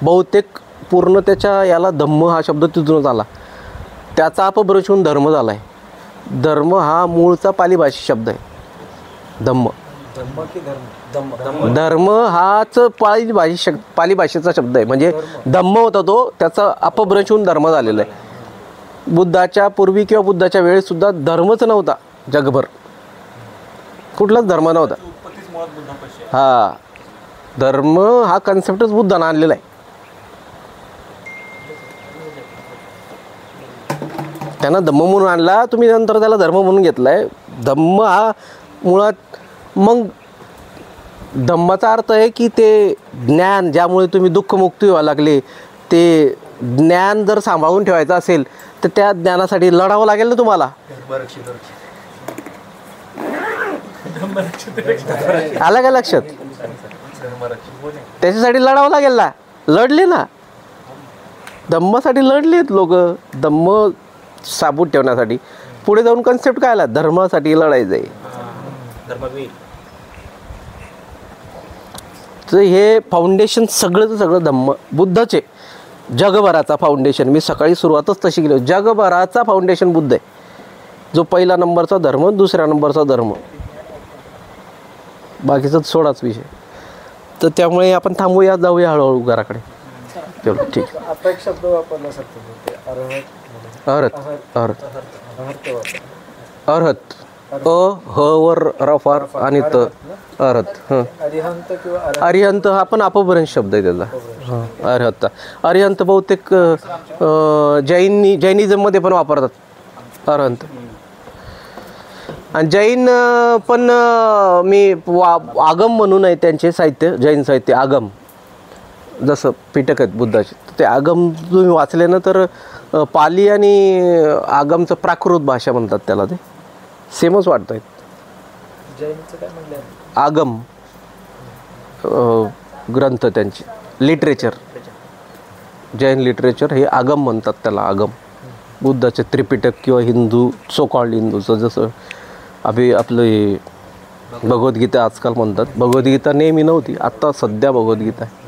बहुतेक पूर्ण त्याच्या याला धम्म हा शब्द तिथूनच आला. त्याचा अपभ्रंश होऊन धर्म झाला आहे. धर्म हा मूळचा पाली भाषी शब्द आहे. धम्म धर्म हाच पाली भाषेचा शब्द आहे. म्हणजे धम्म होता तो, त्याचा अपभ्रंश होऊन धर्म झालेला आहे. बुद्धाच्या पूर्वी किंवा बुद्धाच्या वेळेसुद्धा धर्मच नव्हता जगभर, कुठलाच धर्म नव्हता. हा धर्म हा कन्सेप्टच बुद्धानं आणलेला आहे. त्यांना धम्म म्हणून आणला, तुम्ही नंतर त्याला धर्म म्हणून घेतला आहे. धम्म हा मुळात मग धम्माचा अर्थ आहे की ते ज्ञान ज्यामुळे तुम्ही दुःखमुक्ती व्हायला लागले, ते ज्ञान जर सांभाळून ठेवायचं असेल तर त्या ज्ञानासाठी लढावं लागेल ना तुम्हाला. आलं का लक्षात? त्याच्यासाठी लढावं लागेल ना. लढले ना, धम्मासाठी लढलेत लोक. धम्म साबूत ठेवण्यासाठी पुढे जाऊन कन्सेप्ट काय आला? धर्मासाठी लढायचं आहे. तर हे फाउंडेशन सगळंच सगळं धम्म बुद्धाचे जगभराचा फाउंडेशन. मी सकाळी सुरुवातच तशी केली. जगभराचा फाउंडेशन बुद्ध आहे. जो पहिला नंबरचा धर्म, दुसऱ्या नंबरचा धर्म, बाकीचं सोडाच विषय. तर त्यामुळे आपण थांबूया, जाऊया हळूहळू घराकडे. चलो ठीक. आता एक शब्द वापरला सर तुम्ही, अर्हत. अर्हत ह वर रफार आणि त अर्हत. हां अरिहंत किंवा अरिहंत हा पण अपभ्रंश शब्द आहे त्याचा. हां अर्हत. अरिहंत बहुतेक जैनिझममध्ये पण वापरतात अर्हंत. आणि जैन पण मी आगम म्हणून आहे त्यांचे साहित्य, जैन साहित्य आगम, जसं पिटक आहेत बुद्धाचे. ते आगम तुम्ही वाचले ना तर पाली आणि आगमचं प्राकृत भाषा म्हणतात त्याला. ते सेमच वाटत आहेत. जैनचं काय म्हणलं? आगम ग्रंथ त्यांचे लिटरेचर, जैन लिटरेचर हे आगम म्हणतात त्याला. आगम बुद्धाचे त्रिपिटक किंवा हिंदू सोकॉल्ड हिंदूचं, जसं आपलं भगवद्गीता आजकाल म्हणतात. भगवद्गीता नेहमी नव्हती, आत्ता सध्या भगवद्गीता आहे.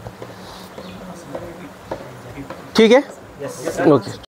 ठीक आहे, ओके.